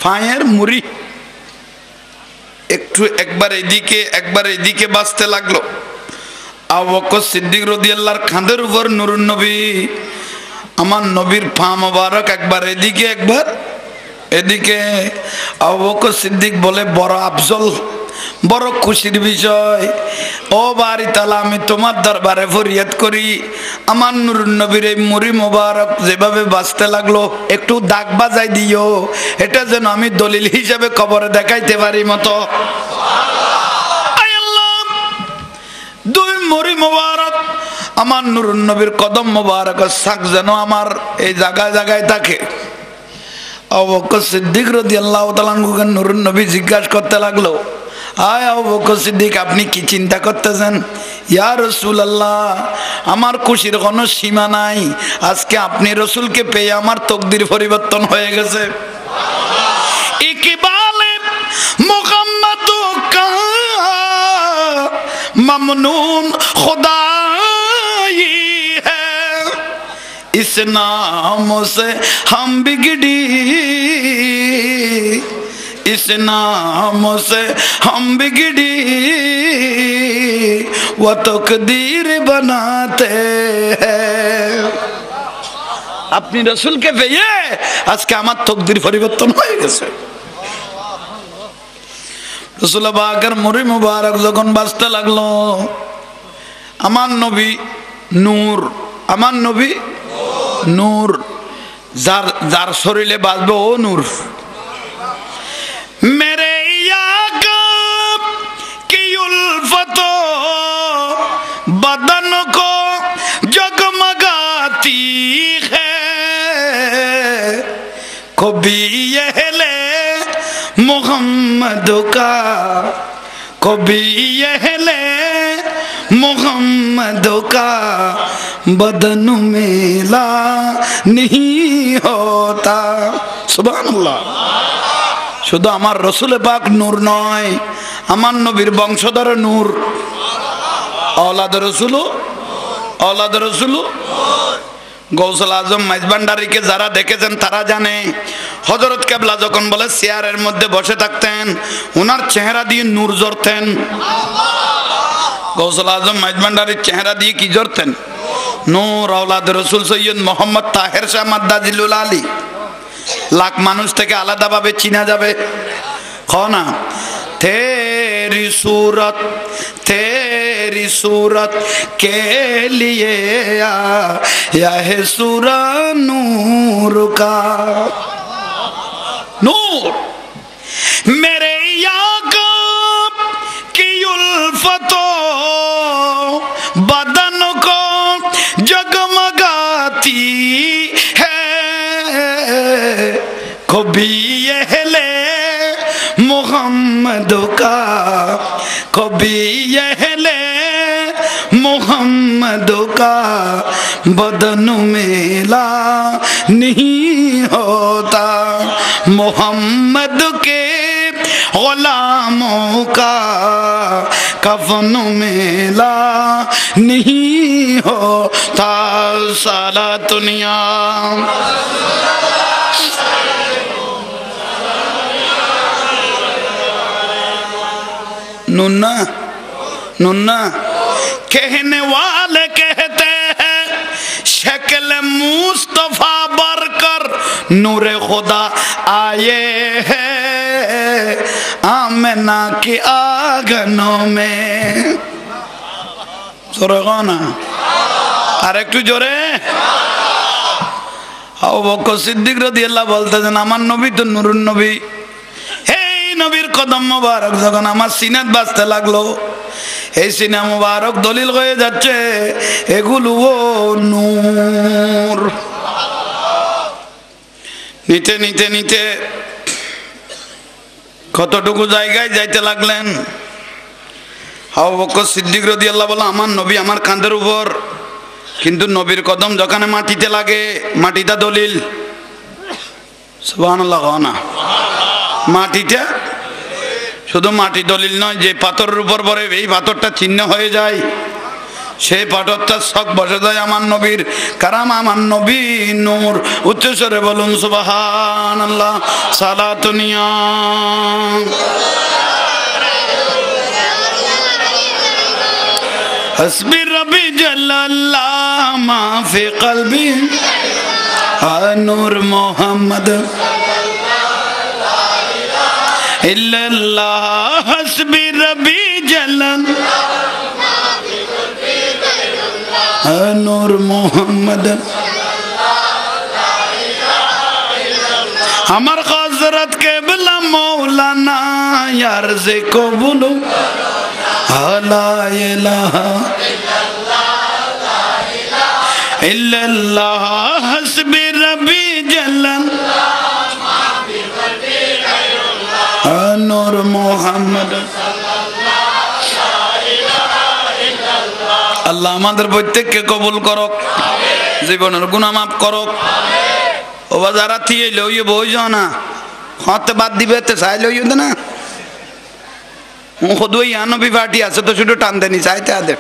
ফায়ের মুড়ি একটু একবার এদিকে বাজতে লাগলো আবু বকর সিদ্দিক রাদিয়াল্লাহর খাঁদের উপর নূরুন নবী আমার নবীর পা মোবারক একবার এদিকে একবার এদিকে আবু বকর সিদ্দিক বলে বড় আফজল বড় খুশির বিষয় ও বাড়ি তালা আমি তোমার দরবারে ফরিয়াদ করি আমার নূরুন নবীর এই মুড়ি মোবারক যেভাবে বাজতে লাগলো একটু দাগ বাজাই দিও এটা যেন আমি দলিল হিসেবে কবরে দেখাইতে পারি মতো দুই মুড়ি মোবারক আমার নূরুন নবীর কদম মোবারক শাক যেন আমার এই জায়গায় জায়গায় থাকে আবু বকর সিদ্দিক রাদিয়াল্লাহু তাআলা আনহুকে নূরুন নবী জিজ্ঞাসা করতে লাগলো আয় আবু বকর সিদ্দিক আপনি কি চিন্তা করতেছেন ইয়া রাসূলুল্লাহ আমার খুশির কোনো সীমা নাই আজকে আপনি রাসূলকে পেয়ে আমার তকদির পরিবর্তন হয়ে গেছে ইকবালে মুহাম্মদ কা ममनून खुदाई है इस नाम से हम बिगड़ी इस नाम से हम बिगड़ी वो तकदीर बनाते हैं अपनी रसूल के पेये आज के আমার তকদির পরিবর্তন হয়ে গেছে রাসূল পাকের মুড়ি মুবারক যখন বাজতে লাগলো আমার নবী নূর আমার নবী নূর যার শরীরে বাজবে ও নূর को जगमगाती है कभी यहले मोहम्मद का कभी यहले मोहम्मद का बदन मेला नहीं होता सुबहानाल्लाह শুধু আমার রাসূল পাক নূর নয় আমার নবীর বংশধর নূর औलाद रसूल গৌসুল আজম মাইজভান্ডারীকে যারা দেখেছেন তারা জানে হযরত কেবলা যখন বলে চেয়ারের মধ্যে বসে থাকতেন ওনার চেহারা দিয়ে নূর জ্বলতেন গৌসুল আজম মাইজভান্ডারীর চেহারা দিয়ে কি জ্বলতেন নূর औलाद রসুল সৈয়দ মোহাম্মদ তাহের শাহ মাদ্দাজিলুল আলী লাখ মানুষ থেকে আলাদাভাবে চিনা যাবে না तेरी सूरत के लिए आया है सूरा नूर का नूर मेरे आका की उल्फतों बदन को जगमगाती है कभी यहले मोहम्मद का कभी यहले मोहम्मद का बदन मेला नहीं होता मोहम्मद के गुलामों का कफन मेला नहीं होता साला दुनिया नुन्ना नुन्ना कहने वाले कहते हैं शक्ल मुस्तफा बरकर नूरे खुदा आए हैं आमिना की आंगनों में जोरे गाना আর একটু জোরে আবু বকর সিদ্দিক রাদিয়াল্লাহু বলতেছেন আমার নবী তো নূরুন নবী নবীর কদম মোবারক যখন আমার সিনাত বাজতে লাগলো এই সিনা মোবারক দলিল হয়ে যাচ্ছে এগুলো নূর নিতে নিতে নিতে কতটুকু জায়গায় যাইতে লাগলেন আবু বকর সিদ্দিক রাদিয়াল্লাহু বলেন আমার নবী আমার কাঁধের উপর কিন্তু নবীর কদম যখন মাটিতে লাগে মাটিটা দলিল সুবহানাল্লাহ না মাটিটা শুধু মাটি দলিল নয় যে পাথরের উপর পড়ে এই পাথরটা চিহ্ন হয়ে যায় সেই পাথরটা শক বসে যায় আমার নবীর কারণ আমার নবী নূর উচ্চস্বরে বলুন সুবহানাল্লাহ সালাতুনিয়া হাসবি রব্বি জাল্লাল্লাহ মা ফি কলবি নূর মোহাম্মদ ইল্লাল্লাহ হাসবি রব্বি জালাল নূর মোহাম্মদ আমার হযরত কেবলা মৌলানা ইয়ার যে কবুল লা ইলাহা ইল্লাল্লাহ হাসবি রব্বি জালাল নূর মোহাম্মদ আল্লাহ আমাদের প্রত্যেককে কবুল করুক জীবনের গুনাহ মাফ করুক ও যারা থিয়ে লইয়ে বই যাও না হাতে বাদ দিবে তে চাই লইয়ে না খুদই আনবি পার্টি আছে তো শুধু টান দেনি চাইতে আদে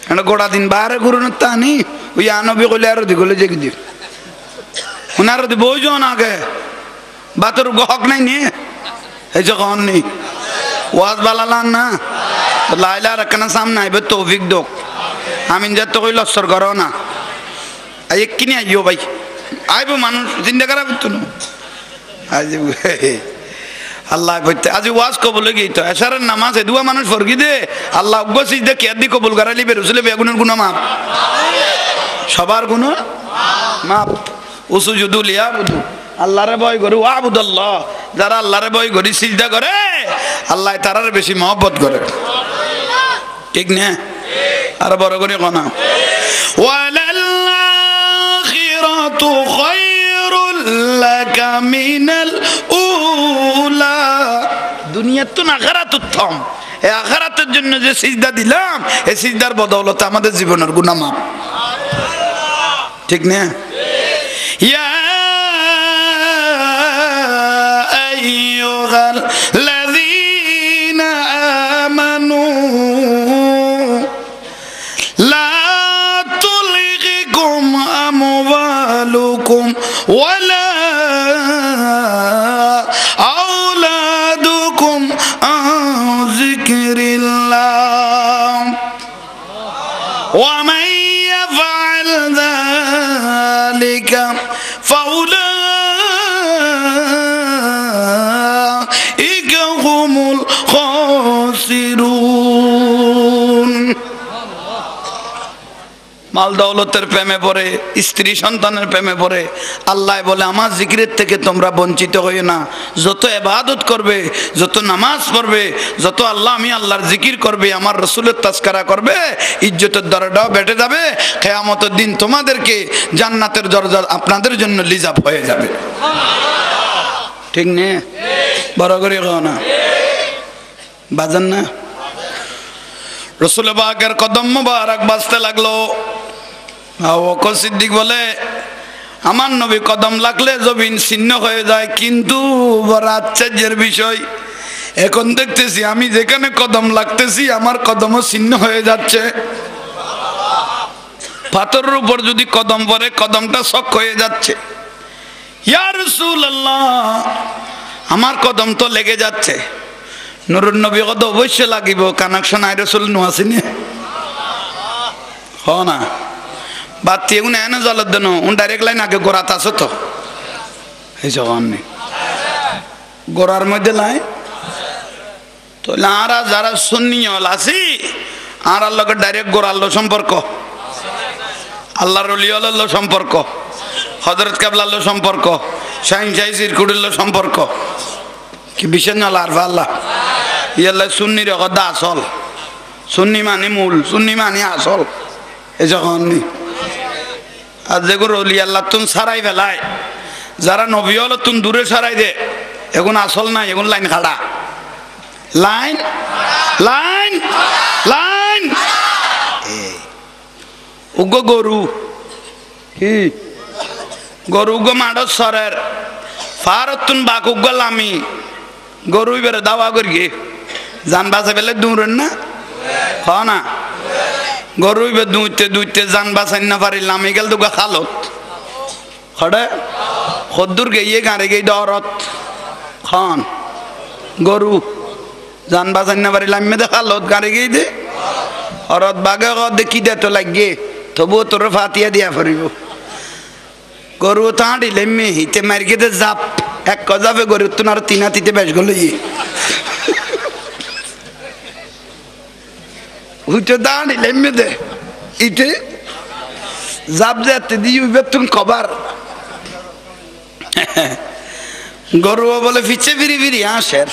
এন্ড গোটা দিন বাইরে ঘুরুন তানি ওই আনবি কইলে আর দিগলে জেগে দি উনার দি বই যাও না আগে বাতর গহক নাই নি এই যখন নেই ওয়াজ বালালান না লাইলা রাখনা সামনে আইবে তৌফিক দোক আমিন যা তো কইল সর করো না আই কিনি আইও ভাই আইবো মানুষ জিন্দা করা বিত না আজ আল্লাহ কইতে আজ ওয়াজ কবুল গই তো এশারের নামাজে দুয়া মানুষ ফরগি দে আল্লাহ গসি দে কি আদি কবুল করা লিবে রাসূল বেগুনের গুনাহ মাফ সবার গুনাহ মাফ উসুজুদু লিয়াবুদু আল্লাহরে ভয় করে ওয়াবুদাল্লাহ যারা আল্লাহরে ভয় করে সিজদা করে আল্লাহ তারারে বেশি মহব্বত করে ঠিক না আর বড় করে কোনা ওয়ালাল আখিরাতু খায়রুল লাকা মিনাল উলা দুনিয়া তো আখিরাত উত্তম এই আখিরাতের জন্য যে সিজদা দিলাম এই সিজদার বদৌলতে আমাদের জীবনের গুনাহ মাফ ঠিক না ইয়া আইয়ুহাল লাযীনা আমানু লা তুলহিকুম আমওয়ালুকুম ওয়ালা আওলাদুকুম আন যিকরিল্লাহ ওয়া মান ইয়াফআল যালিকা ফাউলাইকা হুমুল খাসিরুন মাল দৌলতের প্রেমে পড়ে স্ত্রী সন্তানের প্রেমে পড়ে আল্লাহ বলে আমার জিকিরের থেকে তোমরা বঞ্চিত হইও না যত ইবাদত করবে যত নামাজ পড়বে যত আল্লাহ আমি আল্লাহর জিকির করবে আমার রাসূলের তাজকিরা করবে ইজ্জতের দরজাও বেটে যাবে কিয়ামতের দিন তোমাদেরকে জান্নাতের দরজা আপনাদের জন্য লিজাব হয়ে যাবে ঠিক না বড় করে কও না বাজান না রাসূল পাকের কদম মোবারক বাজতে লাগলো আবু বকর সিদ্দিক বলে আমার নবী কদম লাগলে জমিন ছিন্ন হয়ে যায় কিন্তু বড় আশ্চর্যের বিষয় এখন দেখতেছি আমি যেখানে কদম লাগতেছি আমার কদমও ছিন্ন হয়ে যাচ্ছে পাথরের উপর যদি কদম পড়ে কদমটা শক্ত হয়ে যাচ্ছে ইয়া রাসূলুল্লাহ আমার কদম তো লেগে যাচ্ছে নুরুন নবী কত অবশ্যই লাগিব কানেকশন আই রাসূল নো আসেনি হ না বাতি উনি এনে জলের দেন উন ডাইরেক্ট লাইন আগে গোড়াত আছে তো এই জবাননি গোড়ার মধ্যে লাই তো আরা যারা সুন্নি হল আছি আর আল্লাহকে ডাইরেক্ট গোড়ার সম্পর্ক আল্লাহর ওলি হল সম্পর্ক হযরত কেবলার সম্পর্ক শাহিন শাহী সিরকুটের সম্পর্ক কি বিশেষ না আর আল্লাহ ইয়াল্লা সুন্নির কথা আসল সুন্নি মানে মূল সুন্নি মানে আসল এই যখন আর যেগুলো অলি আল্লাহ তুন সারাই ফেলায় যারা নবী হল তুন দূরে সারাই দে এখন আসল নাই এখন লাইন খাড়া লাইন লাইন লাইন উগ্র গরু কি গরু উগ্র মাড় সরের ফারতুন বাক উগ্র লামি গরু বেড়ে দাওয়া করি জান বাঁচা পেলে দূরেন না হ না গরু দুইতে দুইতে জান বাঁচাই না পারি লামি গেল দুগা খালত খড়ে খদ্দুর গিয়ে গাড়ি গিয়ে ডরত খন গরু জান বাঁচাই না পারি লামি দে খালত গাড়ি গিয়ে দে অরত বাগে দেখি দে তো লাগিয়ে তবুও তোর ফাতিয়া দিয়া ফুরিব গরু তাঁড়ি লেমি হিতে মারিকে দে জাপ এক কজাবে গরু তো আর তিন হাতিতে বেশ গেল হুইতে দাঁড়ি লেমি দে ইটে জাপ যেতে দিয়ে বেতন কবার গরু বলে ফিচে ফিরি ফিরি আসের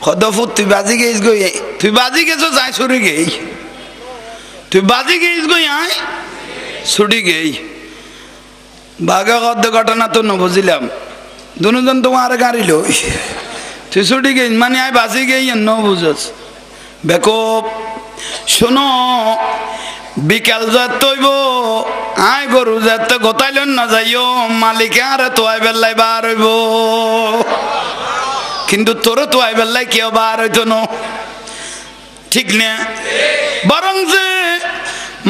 খদফুত তুই বাজি গেছ গই তুই বাজি গেছো যাই ছুরি গেই তুই বাজি গেছ গই আয় ছুটি গেই বাঘা কদ্দ ঘটনা তো ন বুঝিলাম দুজন তোমার গাড়ি লই তুই ছুটি গেই মানে আয় বাজি গেই ন বুঝস বেকব শোনো বিকাল যাত তৈব আয় গরু যাত গোতাইলেন না যাইও মালিকে আরে তো আই বেল্লাই বার হইব কিন্তু তোরও তো আই বেল্লাই কেউ বার হইতো না ঠিক না বরং যে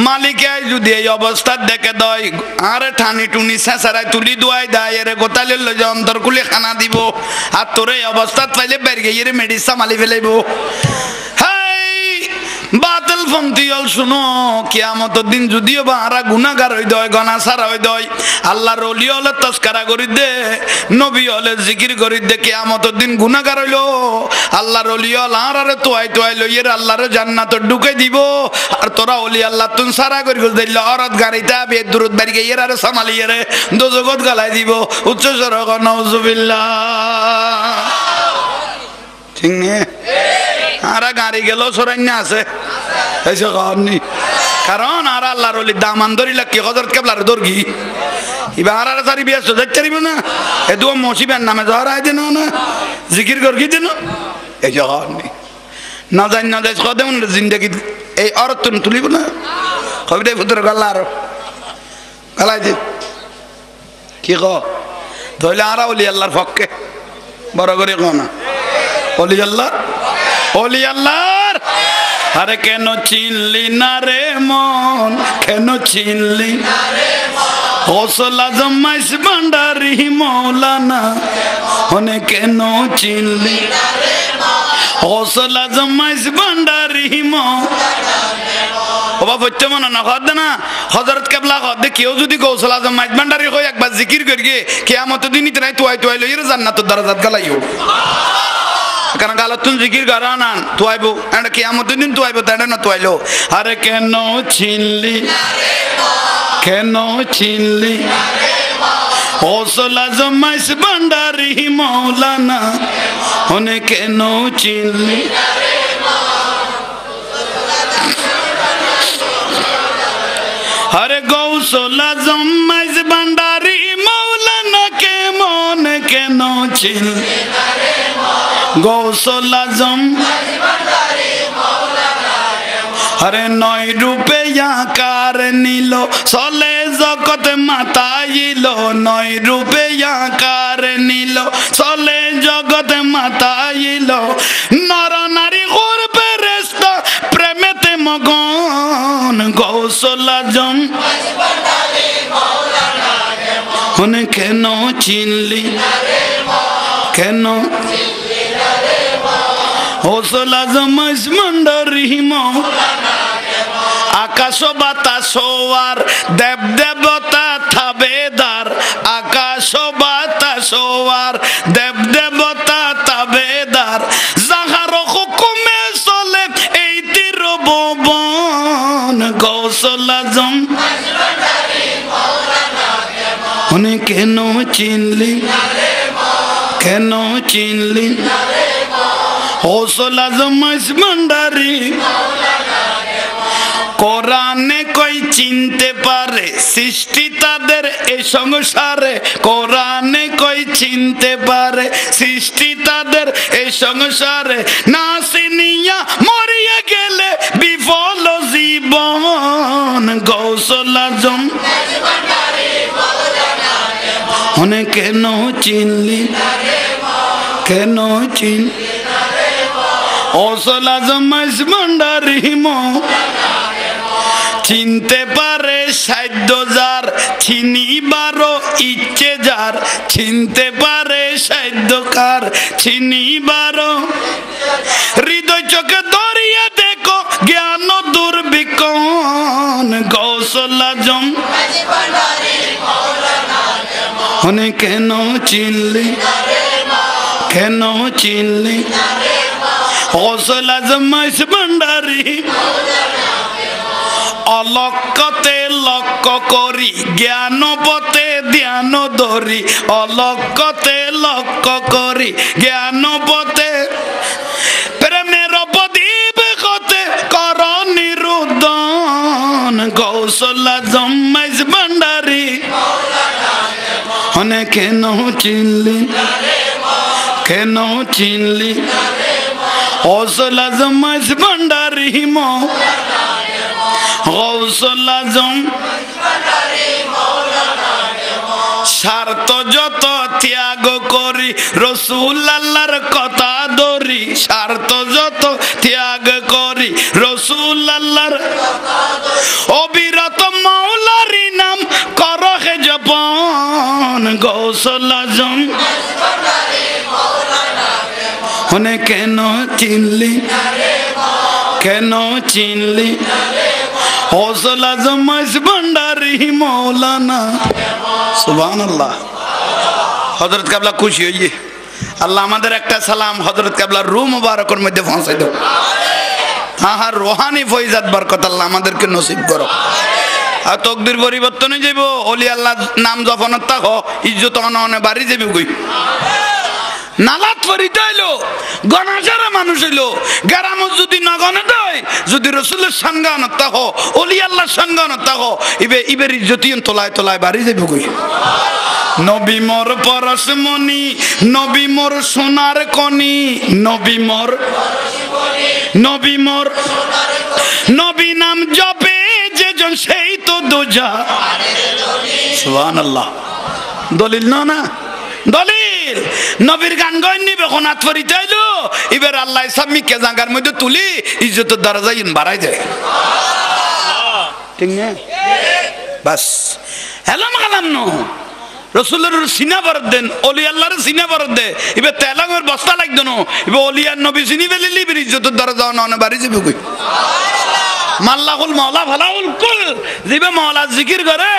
মালিকে যদি এই অবস্থা দেখে দয় আরে ঠানি টুনি শেষারায় তুলি দুয়াই দেয় এরে গোতালে যে অন্তর খুলে খানা দিব আর তোর এই অবস্থা পাইলে বের গিয়ে মেডিসা মালি ফেলাইব বাতিল পন্থী হল শুনো কিয়ামতের দিন যদিও বা আরা গুনাহগার হই দয় গনাসার হই দয় আল্লাহর ওলি হলে তাজকিরা করি দে নবী হলে জিকির করি দে কিয়ামতের দিন গুনাহগার হইলো আল্লাহর ওলি হল আরে তোয়াই তোয়াই লইয়ের আল্লাহর জান্নাতে ঢুকে দিব আর তোরা ওলি আল্লাহ তুন সারা করি দিল অরত গাড়িটা বে দূরত বাড়ি গিয়ে আরে সামালিয়ে রে দোজগত গালাই দিব উচ্চ স্বর নাউজুবিল্লাহ ঠিক নে আরা গাড়ি গেল সরাইনা আছে এসে কারণে কারণ আর আল্লাহর ওলি দামান ধরিলা কি হযরত কেবলার দরগি ইবা আর সারি বিয়া সজাত চারিব না এ দুয়া মুসিবের নামে জহরাই দেন না জিকির করকি দেন এই কারণে না জান না দেশ কদম জিন্দেগি এই অর্থ তুলিব না কবিতায় পুত্র গাল্লা আর গালাই দে কি ক ধইলে আর ওলি আল্লাহর পক্ষে বড় করে কো না ওলি আল্লাহর আরে কেন চিনলি না রে মন কেন চিনলি গৌসুল আজম মাইস ভান্ডারী মৌলানা ওনে কেন চিনলি গৌসুল আজম মাইস ভান্ডারী মৌলানা ও বাবা বচ্চা মনে না খদ না হযরত কেবলা খদ কেউ যদি গৌসুল আজম মাইস ভান্ডারী কই একবার জিকির করিয়ে কিয়ামত দিন ইতরাই তুই লইর জান্নাতুর দরজাত গালাইও কারণ গালাতুন জিকির করানান তুইবো এন্ড কিয়ামত দিন তুইবো তাডা না তুইলো আরে কেন চিনলি গৌসুল আজম মাইস ভান্ডারী মৌলানা ওনে কেন চিনলি আরে গৌসুল আজম মাইস ভান্ডারী মৌলানা কে মন কেন চিনলি গৌসুল আজম আরে নয় রূপে আকার নিল চলে জগৎ মাতাইল নয় রূপে আকার নিল চলে জগৎ মাতাইল নর নারী গোর ফেরেশতা প্রেমেতে মগন গৌসুল আজম ওনে কেন চিনলি কেন গৌসুল আজম মাইস ভান্ডারী মৌলানা আকাশ বাতাস আর দেব দেবতা থাবেদার আকাশ বাতাস আর দেব দেবতা থাবেদার যাহার হুকুমে চলে এই ত্রিভুবন গৌসুল আজম ওনে কেন চিনলি গৌসুল আজম মাইস ভান্ডারী কোরআনে কই চিনতে পারে সৃষ্টি তাদের এই সংসারে কোরআনে কই চিনতে পারে সৃষ্টি তাদের এই সংসারে না চিনিয়া মরিয়া গেলে বিফল জীবন গৌসুল আজম ওনে কেন চিনলি গৌসুল আজম মাইস ভান্ডারী মৌলানা চিনতে পারে সাধ্য যার চিনিবারও ইচ্ছে যার চিনতে পারে সাধ্যকার চিনিবারও হৃদয় চোখে ধরিয়া দেখো জ্ঞান দুর্বিকন গৌসুল আজম ওনে কেন চিনলি গৌসুল আজম মাইস ভান্ডারী অলক্ষতে লক্ষ্য করি জ্ঞান পথে ধ্যান ধরি অলক্ষতে লক্ষ্য করি জ্ঞান পথে প্রেমের প্রদীপ হতে কর নিরুদ্ধন গৌসুল আজম মাইস ভান্ডারী ওনে কেন চিনলি গৌসুল আজম মাইস ভান্ডারী মৌলানা গৌসুল আজম স্বার্থ যত ত্যাগ করি রসুল আল্লাহর কথা ধরি স্বার্থ যত ত্যাগ করি রসুল আল্লাহর অবিরত মৌলারি নাম করহে জপন গৌসুল আজম ওনে কেন চিনলি গৌসুল আজম মাইস ভান্ডারী মৌলানা সুবহানাল্লাহ হযরত কেবলা খুশি হইয়ে আল্লাহ আমাদের একটা সালাম হযরত কেবলার রূহ মুবারকের মধ্যে পৌঁছাই দাও হ্যাঁ রুহানি ফয়জাত বরকত আল্লাহ আমাদেরকে নসিব করো আর তকদির পরিবর্তন হয়ে যাইব ওলি আল্লাহ নাম জপনত থাকো ইজ্জত অনে বাড়ি যাবি কই নালাত পরিতে হইলো গণাজারা মানুষ হইলো গ্রামত যদি নগণে দেয় যদি রসুলের সঙ্গান তাহ অলি আল্লাহ সঙ্গান তাহ ইবের ইজ্জতিয়ন তোলায় তোলায় বাড়ি যাইব কই নবী মোর পরশমণি নবী মোর সোনার কনি নবী মোর নবী নাম জপে যেজন সেই তো দোজা সুবহানাল্লাহ দলিল না দলিল নবীর গান গাইন নিবে কোনাত ফরিতে আইলো এবার আল্লাহ সামিকে জায়গার মধ্যে তুলি ইজ্জতের দরজা ইন বাড়াই যায় ঠিক না বাস হেলাম কালাম ন রসুলের সিনা বরদ দেন অলি আল্লাহর সিনা বরদ দে এবার তেলাঙ্গের বস্তা লাগতো না এবার অলি আর নবী চিনি ফেলে লিবির ইজ্জতের দরজা না বাড়ি যাবে কই মাল্লাহুল মাওলা ফালাহুল কুল জিবে মাওলা জিকির করে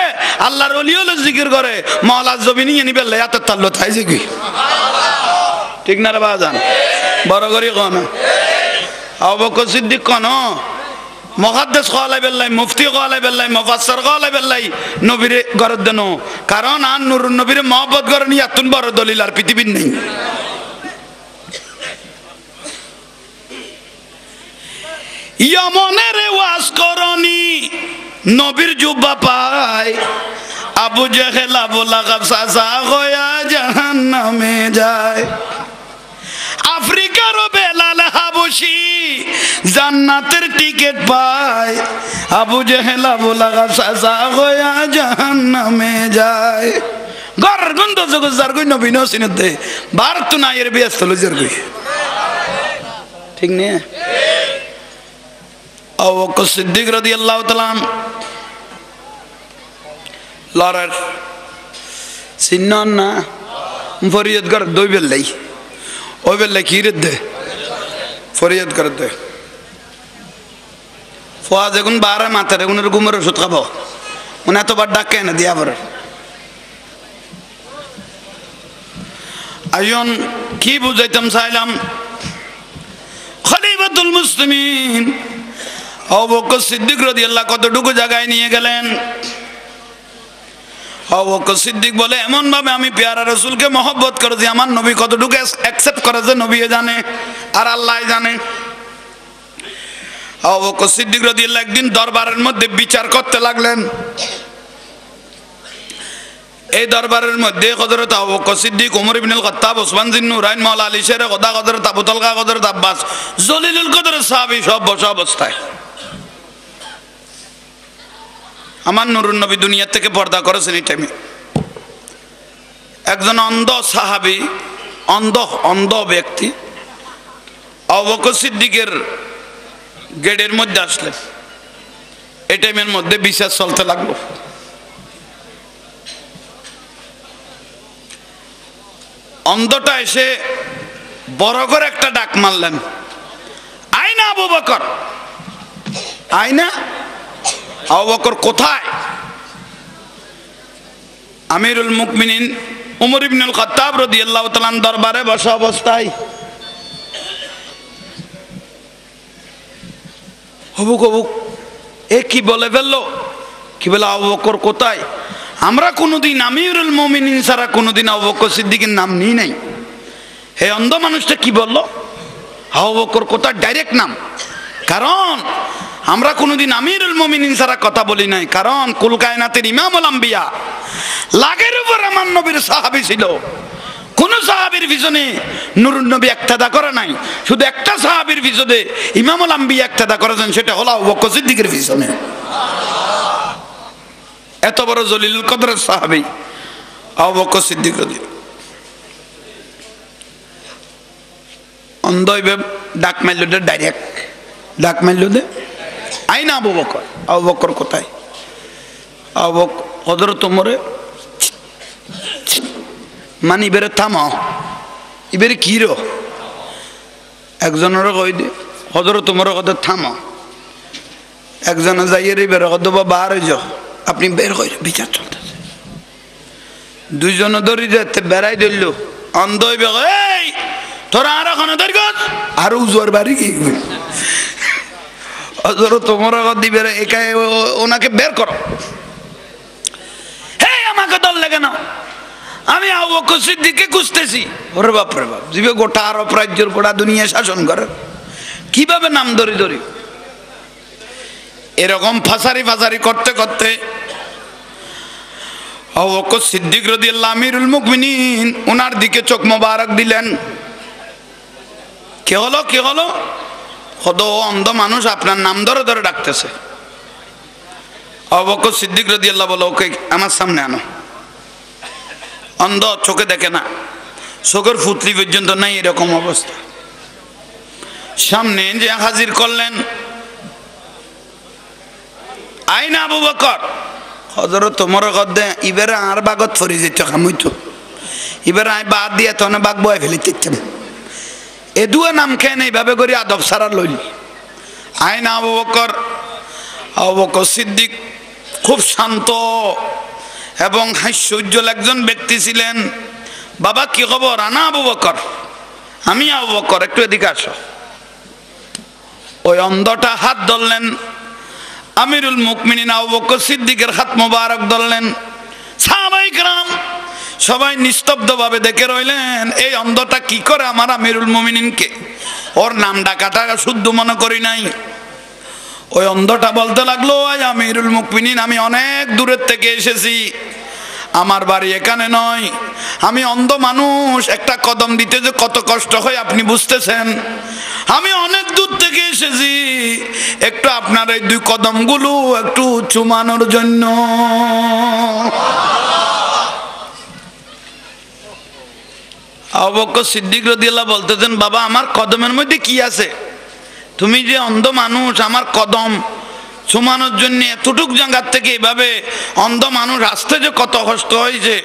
আল্লাহর ওলি হলো জিকির করে মাওলা জমিনি নিবে লায়াত তাল্লু থাইছে কি ঠিক না রে বাজান বড় করি কোন আবু বকর সিদ্দিক কোন মুহাদ্দিস কওয়ালাই বিল্লাহ মুফতি কওয়ালাই বিল্লাহ মুফাসসির কওয়ালাই বিল্লাহ নবীর গরদ দেন কারণ আর নূরুন নবীর মহব্বত করে নি এতন বড় দলিল আর পৃথিবীর নেই ইয়মনের ওয়াজ করনি নবীর জুব্বা পায় আবু জেহেল আবু লাহাব সাজা হয়া জাহান্নামে যায় আফ্রিকার বেলাল হাবশী জান্নাতের টিকিট পায় আবু জেহেল আবু লাহাব সাজা হয়া জাহান্নামে যায় গর গন্ধ জগৎ যার কই নবী নসিনত দে ভারত না এর ব্যস্ত লজার কই ঠিক নে আবু বকর সিদ্দিক রাদিয়াল্লাহু তাআলা লরার সিন্নান না ফরিয়াদ কর দুই বেলাই ওই বেলাই কি রে দে ফরিয়াদ কর দে ফওয়াজ এখন 12 মাথার এগুনের ঘুমের ওষুধ খাবো মনে এতবার ডাকে না দিয়া পরে আইন কি বুঝাইতাম চাইলাম খলিফাতুল মুসলিমিন আবু বকর সিদ্দিক রাদিয়াল্লাহু কতটুকু জায়গায় নিয়ে গেলেন আবু বকর সিদ্দিক বলে এমন ভাবে আমি পেয়ারা রাসূলকে মহব্বত করেছি আমার নবী কতটুকু অ্যাকসেপ্ট করেছে নবী জানে আর আল্লাহ জানে আবু বকর সিদ্দিক রাদিয়াল্লাহু একদিন দরবারের মধ্যে বিচার করতে লাগলেন এই দরবারের মধ্যে হযরত আবু বকর সিদ্দিক ওমর ইবনুল খাত্তাব ওসমান বিন নুরাইন মাওলা আলী শের খোদা হযরত আবু তালহা হযরত আব্বাস জলিলুল কদর সাহাবী সব বসা অবস্থায় আমার নুরুন নবী দুনিয়া থেকে পর্দা করেছেন এই টাইমে একজন অন্ধ সাহাবী অন্ধ ব্যক্তি আবু বকর সিদ্দিকের গেটের মধ্যে আসলেন এই টাইমের মধ্যে বিচার চলতে লাগলো অন্ধটা এসে বড় করে একটা ডাক মারলেন আয়না আবু বকর আয়না আবু বকর কোথায় আমিরুল মুমিনিন ওমর ইবনুল খাত্তাব রাদিয়াল্লাহু তাআলা দরবারে বসা অবস্থায় হবুক এ কি বলে ফেললো কি বলে আবু বকর কোথায় আমরা কোনোদিন আমিরুল মুমিনিন ছাড়া কোনোদিন আবু বকর সিদ্দিকের নাম নিই নাই হে অন্ধ মানুষটা কি বললো আবু বকর কোথায় ডাইরেক্ট নাম কারণ আমরা কোনোদিন আমিরুল মুমিনিন ছাড়া কথা বলি নাই কারণ কুল কায়নাতের ইমামুল আম্বিয়া লাগের উপর আমার নবীর সাহাবী ছিল কোন সাহাবীর পিছনে নূরুন নবী ইক্তেদা করে নাই শুধু একটা সাহাবীর পিছনে ইমামুল আম্বিয়া ইক্তেদা করেছেন সেটা হলো আবু বকর সিদ্দিকের পিছনে এত বড় জলিলুল কদরের সাহাবী আবু বকর সিদ্দিক রাদিয়াল্লাহু অন্ধ ডাক মারল ডাইরেক্ট ডাক মারল দে আইনা আবু বকর কোথায় আবু বকর হযরত ওমরে মানে ইবেরে থামাও ইবেরে কি রো একজনের কই দে হযরত ওমরের কথা থামাও একজনে যাইয়ে ইবেরে কত বাবার যাও আপনি বের হয়ে বিচার চলতেছে দুইজন ধরে যেতে বেড়াই দিল অন্ধ হইবে এই তোরা আর ওখানে ধর আর উজোর বাড়ি কি তোমার দিবে ওনাকে বের করো হে আমাকে দল লেগে না আমি আবু বকর সিদ্দিককে খুঁজতেছি, ওরে বাপ রে বাপ, জিবে গোটা আরব রাজ্যের গোটা দুনিয়া শাসন করে, কিভাবে নাম ধরি ধরি। এরকম ফাসারি ফাসারি করতে করতে আবু বকর সিদ্দিক রাদিয়াল্লাহু আমিরুল মুমিনিন ওনার দিকে চোখ মোবারক দিলেন। কে হলো কে হলো? কত অন্ধ মানুষ আপনার নাম ধরে ধরে ডাকতেছে। আবু বকর সিদ্দিক রাদিয়াল্লাহু বলো, ওকে আমার সামনে আনো। অন্ধ, চোখে দেখে না, চোখের ফুটলি পর্যন্ত নাই, এরকম অবস্থা। সামনে যে হাজির করলেন, আইনা আবু বকর। হযরত তোমার গদ্দে ইবেরা আর বাগত ফরি যেত খামইতো, ইবেরা আই বাদ দিয়ে তনে বাগ বয় ফেলিতেছেন। এ দুয়া নাম কেন এইভাবে করে আদব সারা লইল? আইনা আবু বকর। আবু বকর সিদ্দিক খুব শান্ত এবং হাস্যোজ্জ্বল একজন ব্যক্তি ছিলেন। বাবা কি খবর? আনা আবু বকর, আমি আবু বকর, একটু এদিকে আসো। ওই অন্ধটা হাত ধরলেন, আমিরুল মুমিনিন আবু বকর সিদ্দিকের হাত মোবারক ধরলেন। সাহাবায়ে কেরাম সবাই নিস্তব্ধভাবে দেখে রইলেন, এই অন্ধটা কি করে আমার আমিরুল মুমিনিনকে, ওর নাম ডাকাটা শুদ্ধ মনে করি নাই। ওই অন্ধটা বলতে লাগলো, আমিরুল মুমিনিন, আমি অনেক দূরের থেকে এসেছি, আমার বাড়ি এখানে নয়, আমি অন্ধ মানুষ, একটা কদম দিতে যে কত কষ্ট হয় আপনি বুঝতেছেন, আমি অনেক দূর থেকে এসেছি, একটু আপনার এই দুই কদমগুলো একটু চুমানোর জন্য। আবু বকর সিদ্দিক রাদিয়াল্লাহু বলতেছেন, বাবা আমার কদমের মধ্যে কি আছে? তুমি যে অন্ধ মানুষ, আমার কদম চুমানোর জন্য এতটুক জায়গার থেকে এভাবে অন্ধ মানুষ আসতে যে কত কষ্ট হয়েছে।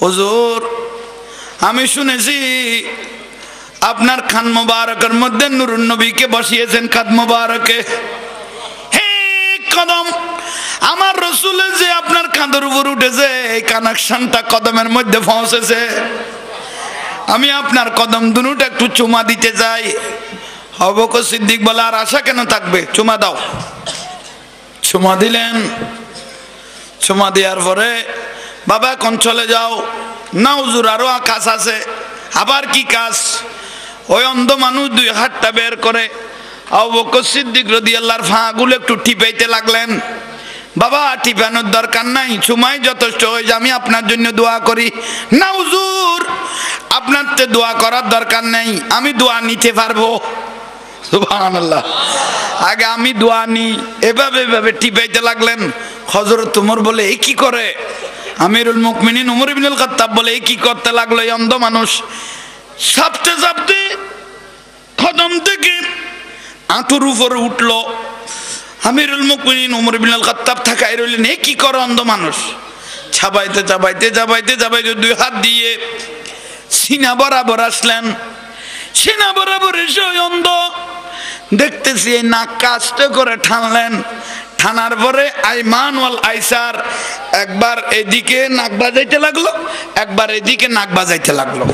হুজুর আমি শুনেছি আপনার খান মোবারকের মধ্যে নূরুন নবীকে বসিয়েছেন, খাদ মোবারকে। হে কদম, আমার রসুলের যে আপনার কাঁধের উপর উঠেছে, এই কানেকশনটা কদমের মধ্যে পৌঁছেছে, আমি আপনার কদম দুটো একটু চুমা দিতে চাই। আবু বকর সিদ্দিক বলে, আর আশা কেন থাকবে, চুমা দাও। চুমা দিলেন। চুমা দেওয়ার পরে, বাবা এখন চলে যাও। না হুজুর, আরো কাজ আছে। আবার কি কাজ? ওই অন্ধ মানুষ দুই হাতটা বের করে আবু বকর সিদ্দিক রাদিয়াল্লাহু ফাগুলো একটু টিপাইতে লাগলেন। বাবা টিপানোর দরকার নাই, চুমাই যথেষ্ট হয়েছে, আমি আপনার জন্য দোয়া করি। না হুজুর, আপনার তো দোয়া করার দরকার নেই, আমি দোয়া নিতে পারবো। সুবহানাল্লাহ, আগে আমি দোয়া নি। এভাবে এভাবে টিপাইতে লাগলেন। হযরত ওমর বলে, এই কি করে? আমিরুল মুমিনিন ওমর ইবনুল খাত্তাব বলে, এই কি করতে লাগলো এই অন্ধ মানুষ? সাপতে সাপতে কদম থেকে আঁটুর উপরে উঠলো। আমিরুল মুমিনিন ওমর ইবনুল খাত্তাব তাকায় রইলেন, এই কি করে অন্ধ মানুষ? চাবাইতে চাবাইতে চাবাইতে চাবাইতে দুই হাত দিয়ে সিনা বরাবর আসলেন। সিনা বরাবর এসে ওই অন্ধ দেখতেছি এই নাক কাস্তে করে টানলেন। টানার পরে আইমান ওয়াল আইসার, একবার এদিকে নাক বাজাইতে লাগলো, একবার এদিকে নাক বাজাইতে লাগলো।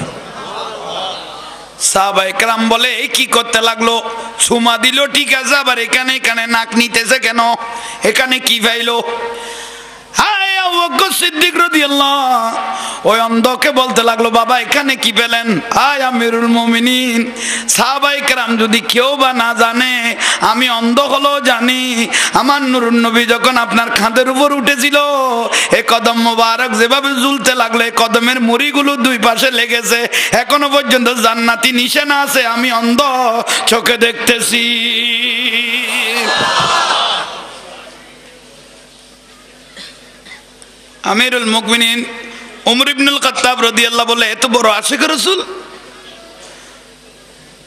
সাহাবায়ে কেরাম বলে, এই কি করতে লাগলো? চুমা দিল ঠিক আছে, আবার এখানে এখানে নাক নিতেছে কেন? এখানে কি পাইলো? আবু বকর সিদ্দিক রাদিয়াল্লাহু ওই অন্ধকে বলতে লাগলো, বাবা এখানে কি পেলেন? আয় আমিরুল মুমিনিন, সাহাবায়ে কেরাম যদি কেউ বা না জানে, আমি অন্ধ হলো জানি, আমার নূরুন নবী যখন আপনার কাঁধের উপর উঠেছিল, এই কদম মোবারক যেভাবে ঝুলতে লাগলো, এই কদমের মুড়িগুলো দুই পাশে লেগেছে, এখনো পর্যন্ত জান্নাতি নিশানা আছে, আমি অন্ধ চোখে দেখতেছি। আমিরুল মুমিনিন ওমর ইবনুল খাত্তাব রাদিয়াল্লাহু বলে, এত বড় আশিক রাসূল।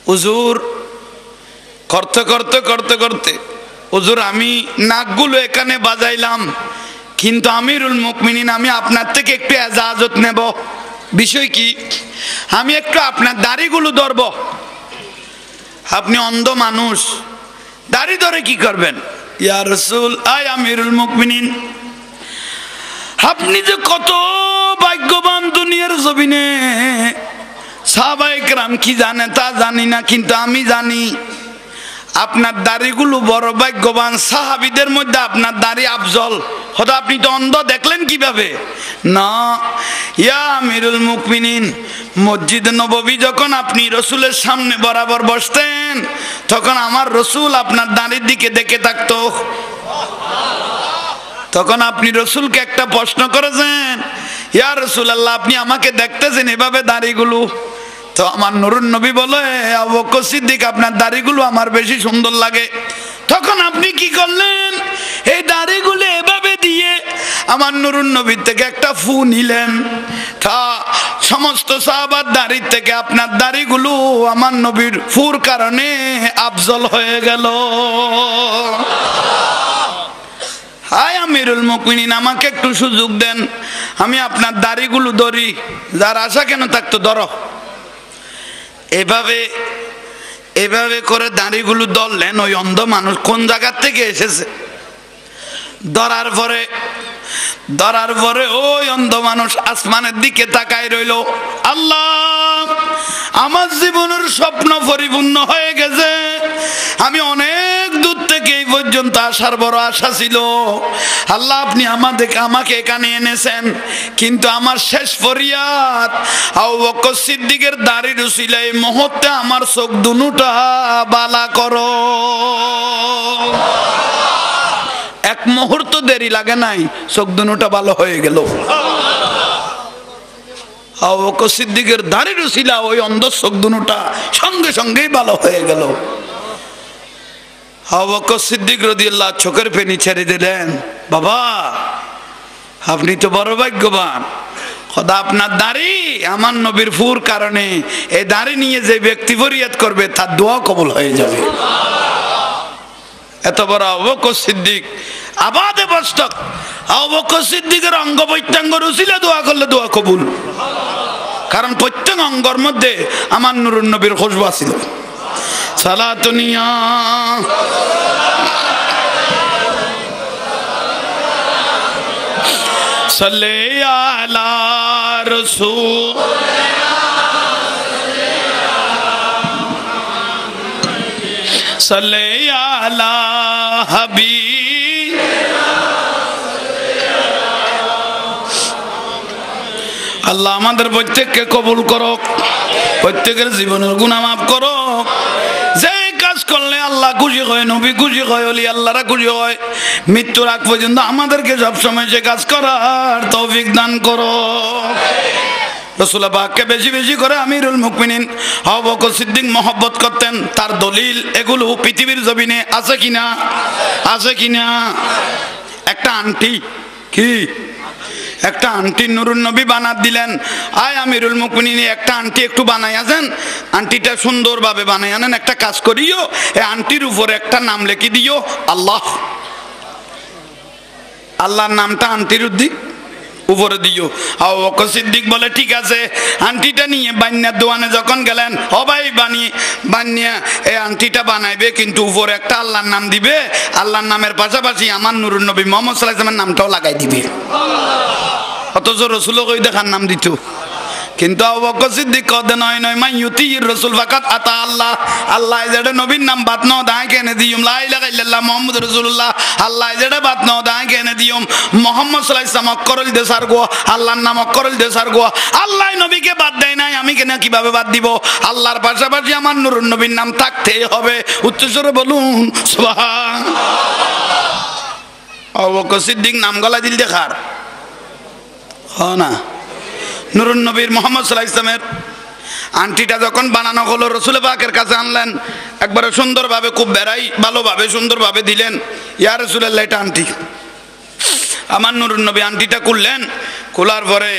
হুজুর করতে করতে করতে করতে, হুজুর আমি নাকগুলো এখানে বাজাইলাম, কিন্তু আমিরুল মুমিনিন আমি আপনার থেকে একটু ইজাজত নেব। বিষয় কি? আমি একটু আপনার দাড়িগুলো ধরব। আপনি অন্ধ মানুষ, দাড়ি ধরে কি করবেন? ইয়া রাসূল, আয় আমিরুল মুমিনিন, আপনি যে কত ভাগ্যবান দুনিয়ার জমিনে, সাহাবায়ে কেরাম কি জানে তা জানি না, কিন্তু আমি জানি আপনার দাড়িগুলো বড় ভাগ্যবান। সাহাবীদের মধ্যে আপনার দাড়ি আফজল, খোদা আপনি তো অন্ধ, দেখলেন কিভাবে? না ইয়া আমিরুল মুমিনিন, মসজিদ নববী যখন আপনি রসুলের সামনে বরাবর বসতেন তখন আমার রসুল আপনার দাঁড়ির দিকে দেখে থাকতো। তখন আপনি রসুলকে একটা প্রশ্ন করেছেন, ইয়া রাসূলুল্লাহ আপনি আমাকে দেখতেছেন এভাবে দাড়িগুলো? তো আমার নুরুন নবী বলে, আবু বকর সিদ্দিক আপনার দাড়িগুলো আমার বেশি সুন্দর লাগে। তখন আপনি কি করলেন? এই দাড়িগুলো এভাবে দিয়ে আমার নুরুন নবীর থেকে একটা ফু নিলেন। তা সমস্ত সাহাবার দাড়ির থেকে আপনার দাড়িগুলো আমার নবীর ফুর কারণে আফজল হয়ে গেল। হায় আমিরুল মুমিনিন, আমাকে একটু সুযোগ দেন, আমি আপনার দাড়িগুলো ধরি। যার আশা কেন থাকতো, ধরো। এভাবে এভাবে করে দাড়িগুলো ধরলেন। ওই অন্ধ মানুষ কোন জায়গার থেকে এসেছে, ধরার পরে ওই অন্ধ মানুষ আসমানের দিকে তাকায় রইল। আল্লাহ, আমার জীবনের স্বপ্ন পরিপূর্ণ হয়ে গেছে। আমি অনেক দূর থেকে এই পর্যন্ত আসার বড় আশা ছিল। আল্লাহ আপনি আমাকে এখানে এনেছেন, কিন্তু আমার শেষ ফরিয়াদ আবু বকর সিদ্দিকের দাড়ির উসিলায় এই মুহূর্তে আমার চোখ দুটা বালা করো। এক মুহূর্ত দেরি লাগে নাই, চোখ দুটা ভালো হয়ে গেল। আবু বকর সিদ্দিকের দাড়ির উসিলা ওই অন্ধ চোখ দুটা সঙ্গে সঙ্গেই ভালো হয়ে গেল। আবু বকর সিদ্দিক রাদিয়াল্লাহু চোখের পানি ছেড়ে দিলেন। বাবা আপনি তো বড় ভাগ্যবান, খোদা আপনার দাড়ি আমার নবীর ফুর কারণে, এই দাড়ি নিয়ে যে ব্যক্তি ফরিয়াদ করবে তার দোয়া কবুল হয়ে যাবে। এত বড় আবু বকর সিদ্দিক আবাদে বস্তক। আবু বকর সিদ্দিকের অঙ্গ প্রত্যঙ্গ রুচিলে দোয়া করলে দোয়া কবুল, কারণ প্রত্যেক অঙ্গর মধ্যে আমার নুরুন নবীর খুশবু ছিল। সালাতুনিয়া সাল্লি আলা রাসূল সাল্লি আলা হাবিব। আল্লাহ আমাদের প্রত্যেককে কবুল করো, প্রত্যেকের জীবনের গুনাহ মাফ করো। যে কাজ করলে আল্লাহ খুশি হয়, নবী খুশি হয়, ওলি আল্লাহরা খুশি হয়, মৃত্যুর আগ পর্যন্ত আমাদেরকে সবসময় সে কাজ করার তৌফিক দান করো। রাসূলুল্লাহ পাককে বেশি বেশি করে আমিরুল মুমিনিন আবু বকর সিদ্দিক মহব্বত করতেন। তার দলিল এগুলো পৃথিবীর জমিনে আছে কিনা? আছে কিনা? একটা আন্টি, কি একটা আন্টি নুরুন নবী বানাত দিলেন, আয় আমিরুল মুমিনিন একটা আন্টি একটু বানাই আছেন, আন্টিটা সুন্দরভাবে বানাই আনেন, একটা কাজ করিও, এই আন্টির উপরে একটা নাম লিখে দিও আল্লাহ। আল্লাহর নামটা আন্টির উপরে দিও। আবু বকর সিদ্দিক বলে ঠিক আছে। আন্টিটা নিয়ে বান্যার দোকানে যখন গেলেন, ও ভাই বানিয়া এই আন্টিটা বানাইবে, কিন্তু উপরে একটা আল্লাহর নাম দিবে, আল্লাহর নামের পাশাপাশি আমার নুরুন নবী মুহাম্মদ সাল্লাল্লাহু আলাইহি ওয়াসাল্লামের নামটাও লাগাই দিবে। অথচ রাসূলও কই দেখার নাম দিত, কিন্তু আবু বকর সিদ্দিক কদে নয় মান ইউতির রাসূল ফাকাত আতা আল্লাহ। আল্লাহ যেটা নবীর নাম বাত ন দায় কেনে দিয়ুম লা ইলাহা ইল্লাল্লাহ মুহাম্মাদুর রাসূলুল্লাহ। আল্লাহ যেটা বাত ন দায় কেনে দিয়ুম মুহাম্মদ সাল্লাল্লাহু আলাইহি ওয়াসাল্লাম অক্ষরল দেসার গো, আল্লাহর নাম অক্ষরল দেসার গো। আল্লাহ নবীকে বাদ দেয় নাই, আমি কেন কিভাবে বাদ দিব? আল্লাহর পাশাপাশি আমার নুরুন নবীর নাম থাকতেই হবে। উচ্চস্বরে বলুন সুবহান। আবু বকর সিদ্দিক নাম গলা দিল দেখার না। নুরুন নবীর মুহাম্মদ সাল্লাল্লাহু আলাইহি ওয়াসাল্লামের আন্টিটা যখন বানানো হলো, রাসূল পাকের কাছে আনলেন, একবারে সুন্দরভাবে খুব ভালোভাবে সুন্দরভাবে দিলেন, ইয়া রাসূলুল্লাহ এটা আন্টি। আমার নুরুন নবী আন্টিটা খুললেন, খোলার পরে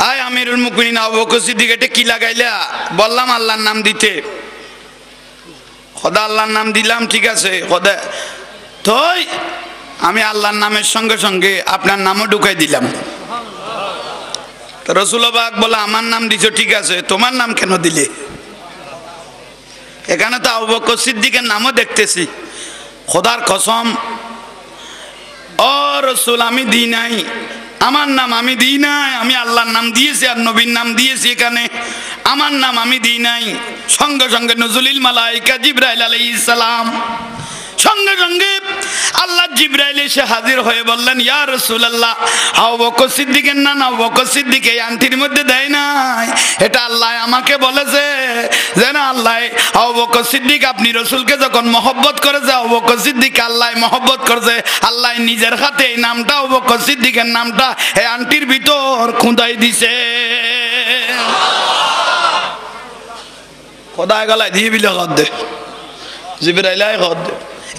আয় আমিরুল মুমিনিন আবু বকর সিদ্দিক এটা কি লাগাইলা? বললাম আল্লাহর নাম দিতে। খোদা আল্লাহর নাম দিলাম, ঠিক আছে খোদা, তো আমি আল্লাহর নামের সঙ্গে সঙ্গে আপনার নামও ঢুকাই দিলাম। রাসূলুল্লাহ পাক বলে আমার নাম দিছো ঠিক আছে, তোমার নাম কেন দিলে? এখানে তো আবু বকর সিদ্দিকের নামও দেখতেছি। খোদার কসম ও রাসূল আমি দিই নাই, আমার নাম আমি দিই নাই, আমি আল্লাহর নাম দিয়েছি আর নবীর নাম দিয়েছি, এখানে আমার নাম আমি দিই নাই। সঙ্গে সঙ্গে নজুলিল মালাইকা জিবরাইল আলাইহিস সালাম সঙ্গে সঙ্গে আল্লাহ জিবরাইল এসে হাজির হয়ে বললেন, ইয়া রাসূলুল্লাহ, আবু বকর সিদ্দিকের নাম আবু বকর সিদ্দিক এই আংটির মধ্যে দেয় নাই, এটা আল্লাহ আমাকে বলেছে যে না, আল্লাহ আবু বকর সিদ্দিক আপনি রাসূলকে যখন মহব্বত করেছে, আবু বকর সিদ্দিক আল্লাহ মহব্বত করেছে, আল্লাহ নিজের হাতে এই নামটা আবু বকর সিদ্দিকের নামটা এই আংটির ভিতর খুঁদাই দিছে। খোদায় গলায় দিয়ে বিলে গদ্দে জিবরাইলাই গদ্দে।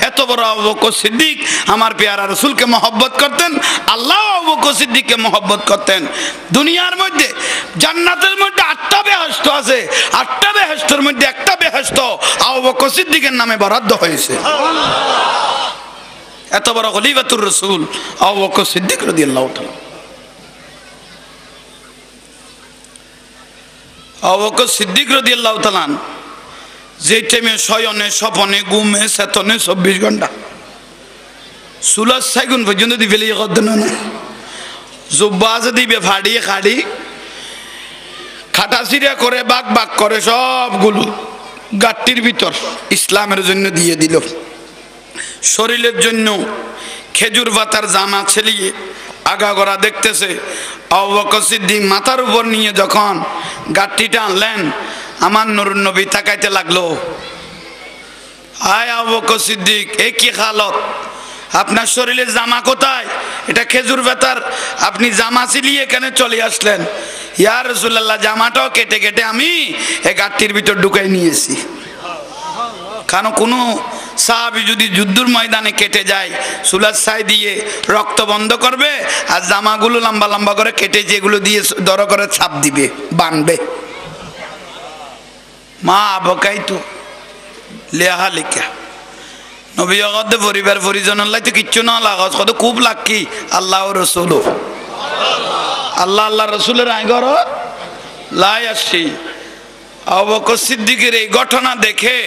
এত বড় আবু বকর সিদ্দিক আমার পেয়ারা রাসূলকে মহব্বত করতেন, আল্লাহ আবু বকর সিদ্দিককে মহব্বত করতেন। দুনিয়ার মধ্যে জান্নাতের মধ্যে 8টা বেহেশত আছে, 8টা বেহেশতের মধ্যে একটা বেহেশত আবু বকর সিদ্দিকের নামে বরাদ্দ হয়েছে। এত বড় খলিফাতুর রাসূল আবু বকর সিদ্দিক রাদিয়াল্লাহু তাআলা। আবু বকর সিদ্দিক রাদিয়াল্লাহু তাআলা যে টাইমে শয়নে স্বপনে ঘুমে চেতনে 24 ঘন্টা সুলাস সাইগুন পর্যন্ত দি ফেলে করতেন না। জুব্বা আছে দিবে ফাড়িয়ে খাড়ি খাটাছিরা করে বাক বাক করে সবগুলো গাট্টির ভিতর ইসলামের জন্য দিয়ে দিল। শরীরের জন্য খেজুর পাতার জামা ছেলিয়ে আগাগোড়া দেখতেছে। আবু বকর সিদ্দিক মাথার উপর নিয়ে যখন গাট্টিটা আনলেন, আমার নুরুন নবী তাকাইতে লাগলো, আয় আবু বকর সিদ্দিক, এ কি হালত, আপনার শরীরের জামা কোথায়? এটা খেজুর পাতার আপনি জামা ছিলিয়ে এখানে চলে আসলেন। ইয়া রাসূলুল্লাহ, জামাটাও কেটে কেটে আমি এই গাট্টির ভিতর ঢুকাই নিয়েছি। কারণ কোনো সাহাবী যদি যুদ্ধের ময়দানে কেটে যায়, সুলাস ছাই দিয়ে রক্ত বন্ধ করবে, আর জামাগুলো লম্বা লম্বা করে কেটে যেগুলো দিয়ে দর করে ছাপ দিবে, বানবে। মা আবকাইতো লেহা লেখা নবী অগদ পরিবার পরিজন আল্লাহ তো কিচ্ছু না লাগত, কত খুব লাকি আল্লাহ রসুল আল্লাহ আল্লাহ রসুলের আইগর লাই আসছি। আবু বকর সিদ্দিকের এই ঘটনা দেখে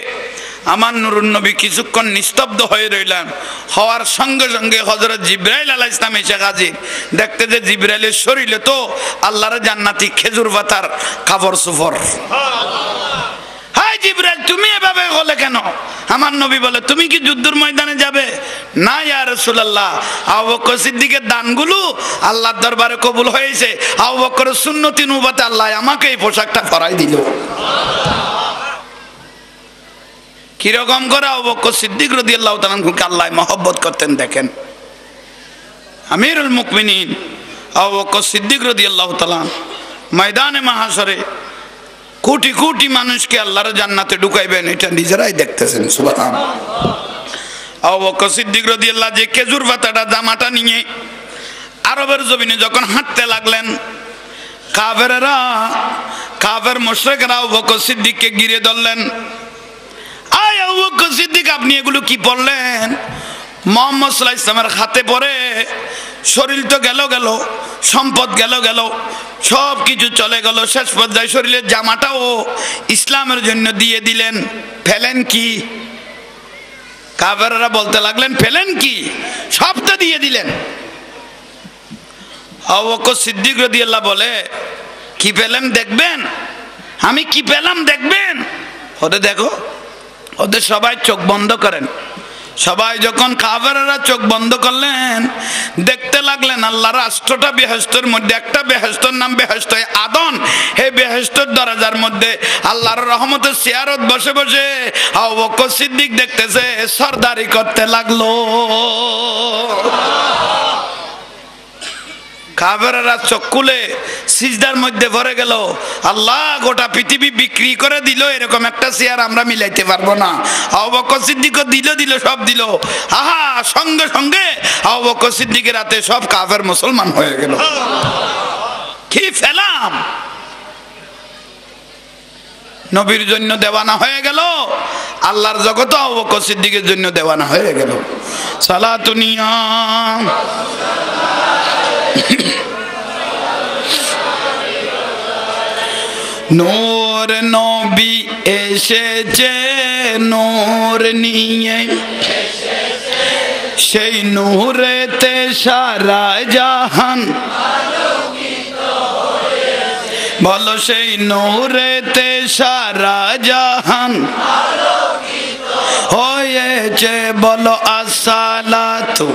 আমার নুরুন নবী কিছুক্ষণ নিস্তব্ধ হয়ে রইলেন। হওয়ার সঙ্গে সঙ্গে হযরত জিবরাইল আলাইহিস সালাম এসে হাজির। দেখতে যে জিবরাইলের শরীরে তো আল্লাহর জান্নাতি খেজুর পাতার কাপড় সুফর। হাই জিবরাইল, তুমি এভাবে বলে কেন? আমার নবী বলে, তুমি কি যুদ্ধের ময়দানে যাবে? না ইয়া রাসূলুল্লাহ, আবু বকর সিদ্দিকের দানগুলো আল্লাহর দরবারে কবুল হয়েছে। আবু বকরের সুন্নতি নবুয়তে আল্লাহ আমাকে এই পোশাকটা পরাই দিল। কিরকম করে আবু বকর সিদ্দিক রাদিয়াল্লাহু তাআলা আনহুকে আল্লাহ মহব্বত করতেন দেখেন। আমিরুল মুমিনিন আবু বকর সিদ্দিক রাদিয়াল্লাহু তাআলা ময়দানে মাহশরে কোটি কোটি মানুষকে আল্লাহর জান্নাতে ঢুকাইবেন, এটা নিজেরাই দেখতেছেন। সুবহানাল্লাহ। আবু বকর সিদ্দিক রাদিয়াল্লাহু যে খেজুর পাতাটা জামাটা নিয়ে আরবের জমিনে যখন হাঁটতে লাগলেন, কাফের মুশরিকরা আবু বকর সিদ্দিককে ঘিরে ধরলেন। আয় আবু বকর সিদ্দিক, আপনি এগুলো কি পড়লেন? মুহাম্মদ সাল্লাল্লাহু আলাইহি ওয়াসাল্লামের হাতে পড়ে শরীর তো গেল গেল, সম্পদ গেল গেল, সব কিছু চলে গেল, শেষ পর্যায়ে শরীরের জামাটাও ইসলামের জন্য দিয়ে দিলেন, ফেলেন কি? কাফেররা বলতে লাগলেন, ফেলেন কি, সব তো দিয়ে দিলেন। আবু বকর সিদ্দিক রাদিয়াল্লাহু বলে, কি পেলাম দেখবেন? আমি কি পেলাম দেখবেন? ওদের দেখো, ওদের সবাই চোখ বন্ধ করেন। সবাই যখন কাফেররা চোখ বন্ধ করলেন, দেখতে লাগলেন আল্লাহর 8টা বেহেশতের মধ্যে একটা বেহেশতের নাম বেহেশত আদন। এই বেহেশতের দরজার মধ্যে আল্লাহর রহমতের সিয়ারত বসে বসে আবু বকর সিদ্দিক দেখতেছে, সরদারি করতে লাগলো। কাফেররা চোখ খুলে সিজদার মধ্যে ভরে গেল। আল্লাহ গোটা পৃথিবী বিক্রি করে দিল, এরকম একটা চেয়ার আমরা মিলাইতে পারবো না। আবু বকর সিদ্দিকও দিল সব দিল। আহা, সঙ্গে সঙ্গে আবু বকর সিদ্দিকের হাতে সব কাফের মুসলমান হয়ে গেল। কি ফেলাম? নবীর জন্য দেওয়ানা হয়ে গেল, আল্লাহর জগৎ আবু বকর সিদ্দিকের জন্য দেওয়ানা হয়ে গেল। সালাতুনিয়া নূর নবী এসেছে নূর নিয়ে, সেই নূরেতে সারা জাহান, বলো সেই নূরেতে সারা জাহান হয়েছে, বলো আসসালাতু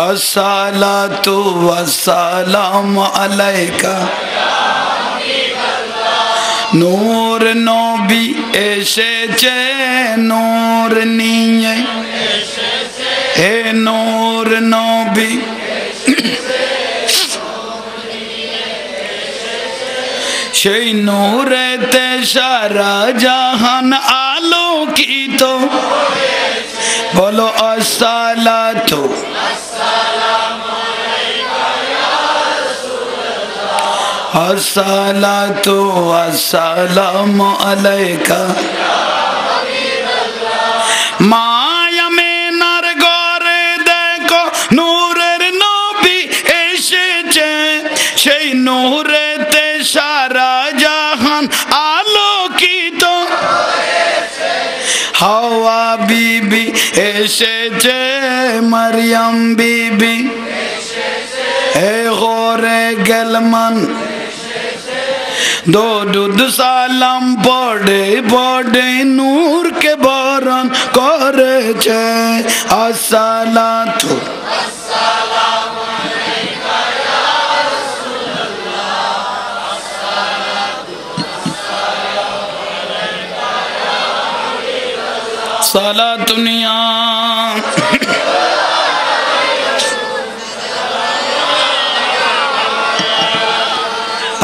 আসসালাতু ওয়াসসালামু আলাইকা নূর নবী এসেছে নূর নিয়ে হে নূর নবী সেই নূরেতে সারা জাহান আলোকিত বলো আসসালাতু আসসালাতু আসসালামু আলাইকা মায়া মেনার ঘরে দেখো নূরের নবী এসেছে সেই নূরেতে সারা জাহান আলোকিত হাওয়া বিবি এসেছে মারিয়াম বিবি হে ঘরে গেলমান দুরুদ সালাম পড়ে পড়ে নূরকে বরণ করেছে আসসালাতু সালাতুনিয়া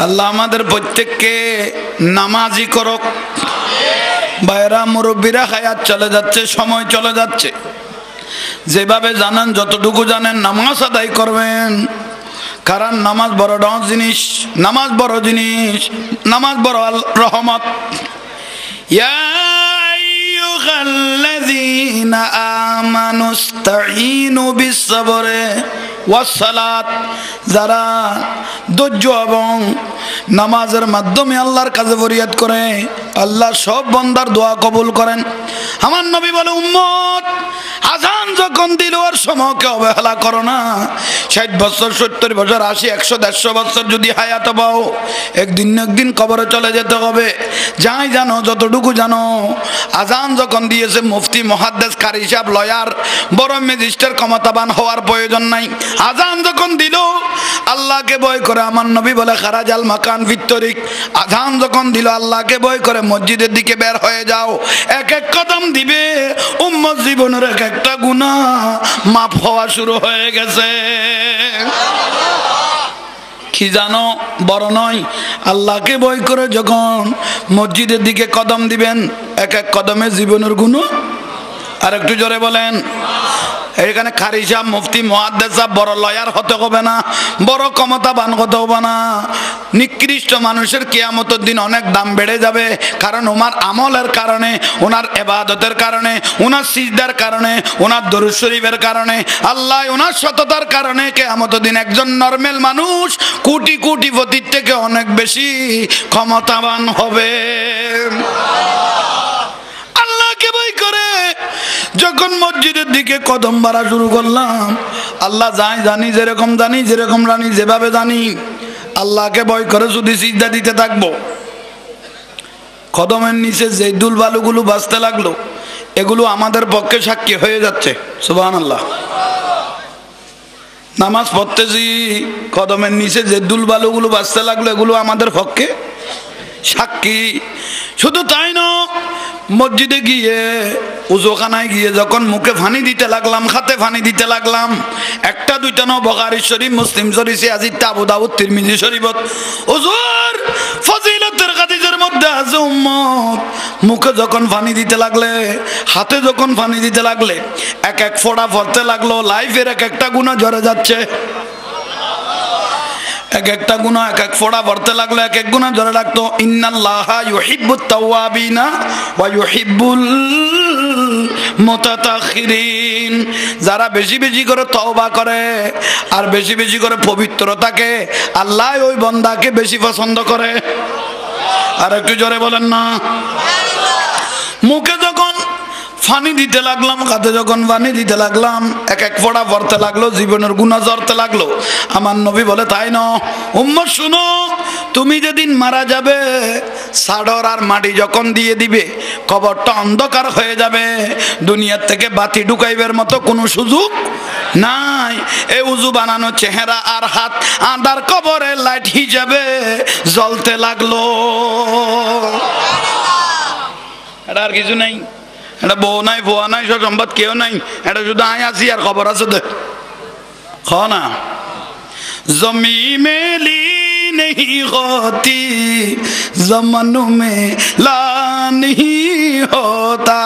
আল্লাহ আমাদের প্রত্যেককে নামাজি করুক। ভাইরা মুরব্বীরা হায়াত চলে যাচ্ছে, সময় চলে যাচ্ছে, যেভাবে জানেন যতটুকু জানেন নামাজ আদায় করবেন, কারণ নামাজ বড় জিনিস, নামাজ বড় জিনিস, নামাজ বড় রহমত। ইয়া আইয়ুহাল্লাযীনা আমানুস্তাঈনু বিস-সাবরি ওয়াস-সালাত, যারা ধৈর্য এবং নামাজের মাধ্যমে আল্লাহর কাছে ফরিয়াদ করে আল্লাহ সব বান্দার দোয়া কবুল করেন। আমার নবী বলে, উম্মত আযান যখন দিল ওর সময়কে অবহেলা করো না। 60 বছর 70 বছর 80 100 150 বছর যদি হায়াত পাও, একদিন না একদিন কবরে চলে যেতে হবে। যাই জানো যতটুকু জানো, আযান যখন দিয়েছে মুফতি মুহাদ্দিস কারি সাহেব লয়ার বড় ম্যাজিস্ট্রেট ক্ষমতাবান হওয়ার প্রয়োজন নাই। আযান যখন দিল আল্লাহকে ভয় করে, আমার নবী বলে খারাজাল মাকান ভিতরিক, আযান যখন দিল আল্লাহকে ভয় করে মসজিদের দিকে বের হয়ে যাও। এক এক কদম দিবে উম্মত জীবনের এক একটা গুনাহ মাফ হওয়া শুরু হয়ে গেছে। কি জানো বড় নয়, আল্লাহকে ভয় করে যখন মসজিদের দিকে কদম দিবেন এক এক কদমে জীবনের গুনাহ। আর একটু জোরে বলেন। এখানে কারি সাহেব মুফতি মুহাদ্দিস সাহেব বড় লয়ার হতে হবে না, বড় ক্ষমতাবান হতে হবে না। নিকৃষ্ট মানুষের কিয়ামতের দিন অনেক দাম বেড়ে যাবে, কারণ ওনার আমলের কারণে, ওনার ইবাদতের কারণে, ওনার সিজদার কারণে, ওনার দরুদ শরীফের কারণে, আল্লাহ ওনার সততার কারণে কিয়ামতের দিন একজন নরমাল মানুষ কোটি কোটিপতির থেকে অনেক বেশি ক্ষমতাবান হবে। আল্লাহকে ভয় করে যখন মসজিদের দিকে কদম বাড়া শুরু করলাম, আল্লাহ যাই জানি, যেরকম জানি, যেরকম জানি, যেভাবে জানি, আল্লাহকে ভয় করে যদি সিজদা দিতে থাকবো, কদমের নিচে যে দুল বালুগুলো বাজতে লাগলো, এগুলো আমাদের পক্ষে সাক্ষী হয়ে যাচ্ছে। সুবহানাল্লাহ। নামাজ পড়তেছি, কদমের নিচে যে দুল বালুগুলো বাজতে লাগলো, এগুলো আমাদের পক্ষে সাক্ষী। শুধু তাই না, মসজিদে গিয়ে উজুখানায় গিয়ে যখন মুখে পানি দিতে লাগলাম, হাতে পানি দিতে লাগলাম, একটা দুইটা ন, বুখারী শরীফ, মুসলিম শরীফ, আজিত, আবু দাউদ, তিরমিজি শরীফত হুজুর ফজিলতের হাদিসের মধ্যে আছে উম্মত মুখে যখন পানি দিতে লাগলে, হাতে যখন পানি দিতে লাগলে, এক এক ফোঁটা পড়তে লাগলো, লাইফের এক একটা গুনাহ ঝরে যাচ্ছে। এক একটা গুনাহ এক এক ফোঁটা পড়তে লাগলো, এক এক গুনাহ ঝরে রাখতো। ইন্নাল্লাহা ইউহিব্বুত তাওয়াবিনা ওয়া ইউহিব্বুল মুতাতাখিরিন, যারা বেশি বেশি করে তওবা করে আর বেশি বেশি করে পবিত্র থাকে, আল্লাহ ওই বান্দাকে বেশি পছন্দ করে। আর একটু জোরে বলেন না। মুখে যখন পানি দিতে লাগলাম, হাতে যখন পানি দিতে লাগলাম, এক এক ফোঁটা পড়তে লাগলো, জীবনের গুনাহ ঝরতে লাগলো। আমার নবী বলে, তাই না উম্মত শুনো, তুমি যেদিন মারা যাবে সাড়র আর মাটি যখন দিয়ে দিবে কবরটা অন্ধকার হয়ে যাবে, দুনিয়ার থেকে বাতি ঢুকাইবার মতো কোনো সুযোগ নাই। এই উজু বানানো চেহারা আর হাত আন্ধার কবরে লাইট হিসাবে জ্বলতে লাগলো। এটা আর কিছু নাই, এটা বউ নাই, ভুয়া নাই, সব সম্পদ কেউ নাই, এটা শুধু আয় আছি আর খবর আছে দে খ না। জমি মেলি नहीं होती जमानों में ला नहीं होता।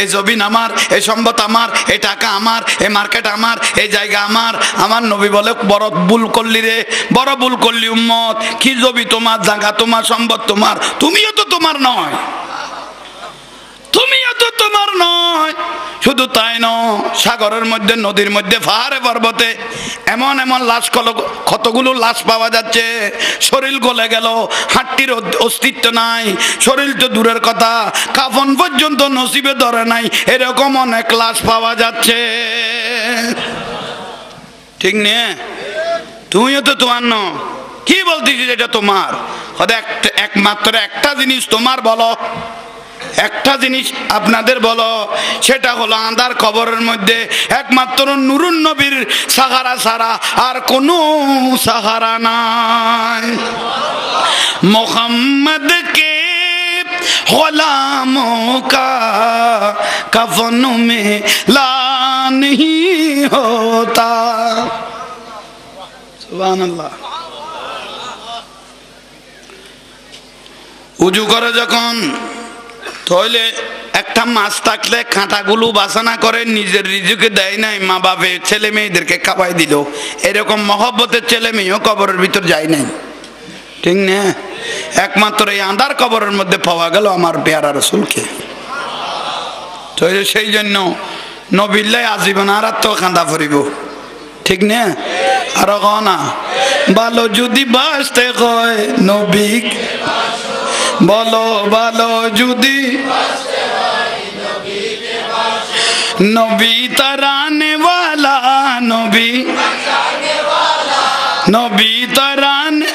এই জমিন আমার, এই সম্পদ আমার, এই টাকা আমার, এই মার্কেট আমার, এই জায়গা আমার। আমার নবী বলে বড় ভুল করলি রে, বড় ভুল করলি উম্মত। কি জমি তোমার, জায়গা তোমার, সম্পদ তোমার, তুমিও তো তোমার নয়, তুমিও তো তোমার নয়। শুধু তাই নয়, সাগরের মধ্যে, নদীর মধ্যে, পাহাড়ে পর্বতে এমন এমন লাশ, কতগুলো লাশ পাওয়া যাচ্ছে। শরীর গলে গেল, হাড্ডির অস্তিত্ব নাই, শরীর তো দূরের কথা, কাফন পর্যন্ত নসিবে ধরে নাই, এরকম অনেক লাশ পাওয়া যাচ্ছে। ঠিক নে? তুমিও তো তোমার ন, কি বলতেছিস এটা তোমার? একমাত্র একটা জিনিস তোমার, বলো একটা জিনিস আপনাদের বলো, সেটা হলো আন্ধার কবরের মধ্যে একমাত্র নুরুন নবীর সাহারা ছাড়া আর কোনো সাহারা নাই। মোহাম্মদ কে গোলামোं का कफन में ला नहीं होता। সুবহান আল্লাহ। উজু করে যখন, তাহলে একটা মাছ থাকলে কাঁটাগুলো বাসনা করে, নিজের রিজুকে দেয় নাই, মা বাপে ছেলে মেয়েদেরকে খাওয়াই দিল। এরকম মহব্বতের ছেলে মেয়েও কবরের ভিতর যায় নাই, ঠিক না? একমাত্র এই আন্ধার কবরের মধ্যে পাওয়া গেল আমার পেয়ারা রসুলকে। তাহলে সেই জন্য নবিল্লাই আজীবন আর তো কাঁদা ফুরিব, ঠিক না? আর না ভালো যদি বাঁচতে হয় নবী, বলো ভালো যদি নবী তারানে ওয়ালা, নবী নবী তারানে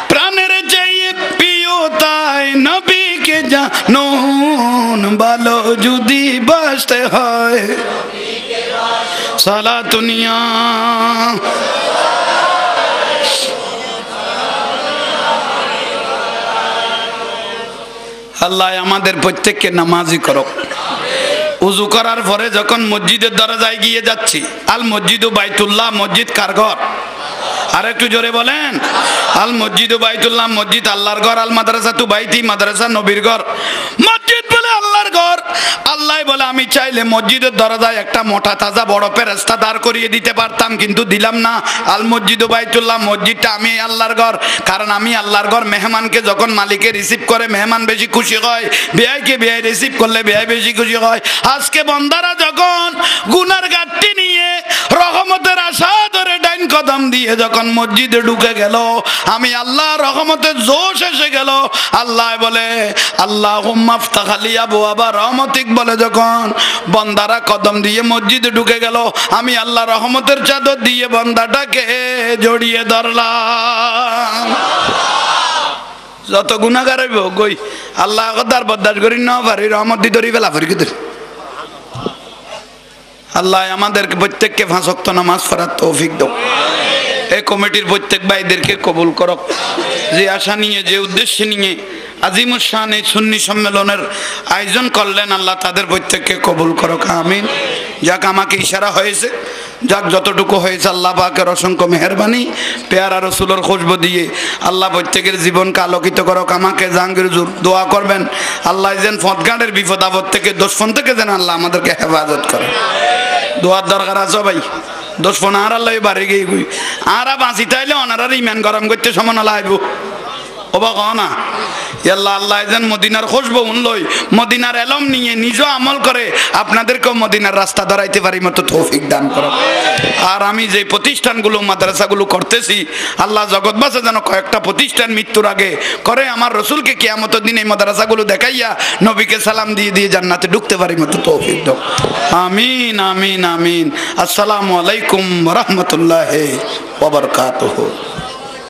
প্রাণের চাইয়ে প্রিয় তাই নবীকে জানুন, ভালো যদি বাঁচতে হয় সালা দুনিয়া। আল্লাহ আমাদের প্রত্যেককে নামাজি করো। উজু করার পরে যখন মসজিদের দরজায় গিয়ে যাচ্ছি, আল মসজিদু বাইতুল্লাহ, মসজিদ কার ঘর? আর একটু জোরে বলেন। আল মসজিদু বাইতুল্লাহ, মসজিদ আল্লাহর ঘর। আল মাদ্রাসা তু বাইতি, মাদ্রাসা নবীর ঘর। মসজিদ বলে আল্লাহর ঘর। আল্লাহ বলে আমি চাইলে মসজিদের দরজায় একটা মোটা তাজা বড় ফেরেশতা দাঁড় করিয়ে দিতে পারতাম, কিন্তু দিলাম না। আল মসজিদু বাইতুল্লাহ, মসজিদটা আমি আল্লাহর ঘর। কারণ আমি আল্লাহর ঘর। মেহমানকে যখন মালিকে রিসিভ করে মেহমান বেশি খুশি হয়, বেয়াইকে বেয়াই রিসিভ করলে বেয়াই বেশি খুশি হয়। আজকে বন্দারা যখন গুনার গাঁটটি নিয়ে রহমতের আশা ধরে ডাইন কদম দিয়ে যখন মসজিদে ঢুকে গেল, আমি আল্লাহ রহমতের জোশ এসে গেল। আল্লাহ বলে আল্লাহুম্মা ফতাহ লি আবওয়াবা রহমতিক বলে যখন বন্দারা কদম দিয়ে মসজিদে ঢুকে গেল, আমি আল্লাহ রহমতের চাদর দিয়ে বন্দাটাকে জড়িয়ে ধরলাম। যত গুনাহগার হইব গই আল্লাহ কদার বরদাস্ত করি না পারি, রহমত দি ধরি ফেলা ফরি কিদের। আল্লাহ আমাদেরকে প্রত্যেককে 5 ওয়াক্ত নামাজ পড়ার তৌফিক দাও। এই কমিটির প্রত্যেক ভাইদেরকে কবুল করো। যে আশা নিয়ে, যে উদ্দেশ্য নিয়ে আজিমুস শান এই সুন্নি সম্মেলনের আয়োজন করলেন, আল্লাহ তাদের প্রত্যেককে কবুল করো, আমিন। যাক আমাকে ইশারা হয়েছে, যাক যতটুকু হয়েছে আল্লাহ পাকের অসংখ্য মেহেরবানি। পেয়ারা রসুলের খুশবু দিয়ে আল্লাহ প্রত্যেকের জীবনকে আলোকিত করক। আমাকে জাহাঙ্গীর হুজুর দোয়া করবেন, আল্লাহ যেন ফতগাঁড়ের বিপদ আপদ থেকে, দুশমন থেকে যেন আল্লাহ আমাদেরকে হেফাজত করে। দোয়ার দরকার আছে ভাই। দুশমন আর আল্লাহ বাড়ি গিয়ে গুই আর বাঁচি তাইলে ওনারা ইমান গরম করতে সমান লাইব ওবা না। আল্লাহ আল্লাহ যেন মদিনার খুশবু লই, মদিনার এলম নিয়ে নিজ আমল করে আপনাদেরকেও মদিনার রাস্তা ধরাইতে পারি মতো তৌফিক দান করো। আর আমি যে প্রতিষ্ঠানগুলো মাদ্রাসাগুলো করতেছি, আল্লাহ জগৎবাসে যেন কয়েকটা প্রতিষ্ঠান মৃত্যুর আগে করে আমার রসুলকে কিয়ামতের দিন এই মাদ্রাসাগুলো দেখাইয়া নবীকে সালাম দিয়ে দিয়ে জান্নাতে ঢুকতে পারি মতো তৌফিক দাও, আমিন আমিন আমিন। আসসালামু আলাইকুম ওয়া রাহমাতুল্লাহি। ওয়া বারাকাতুহু।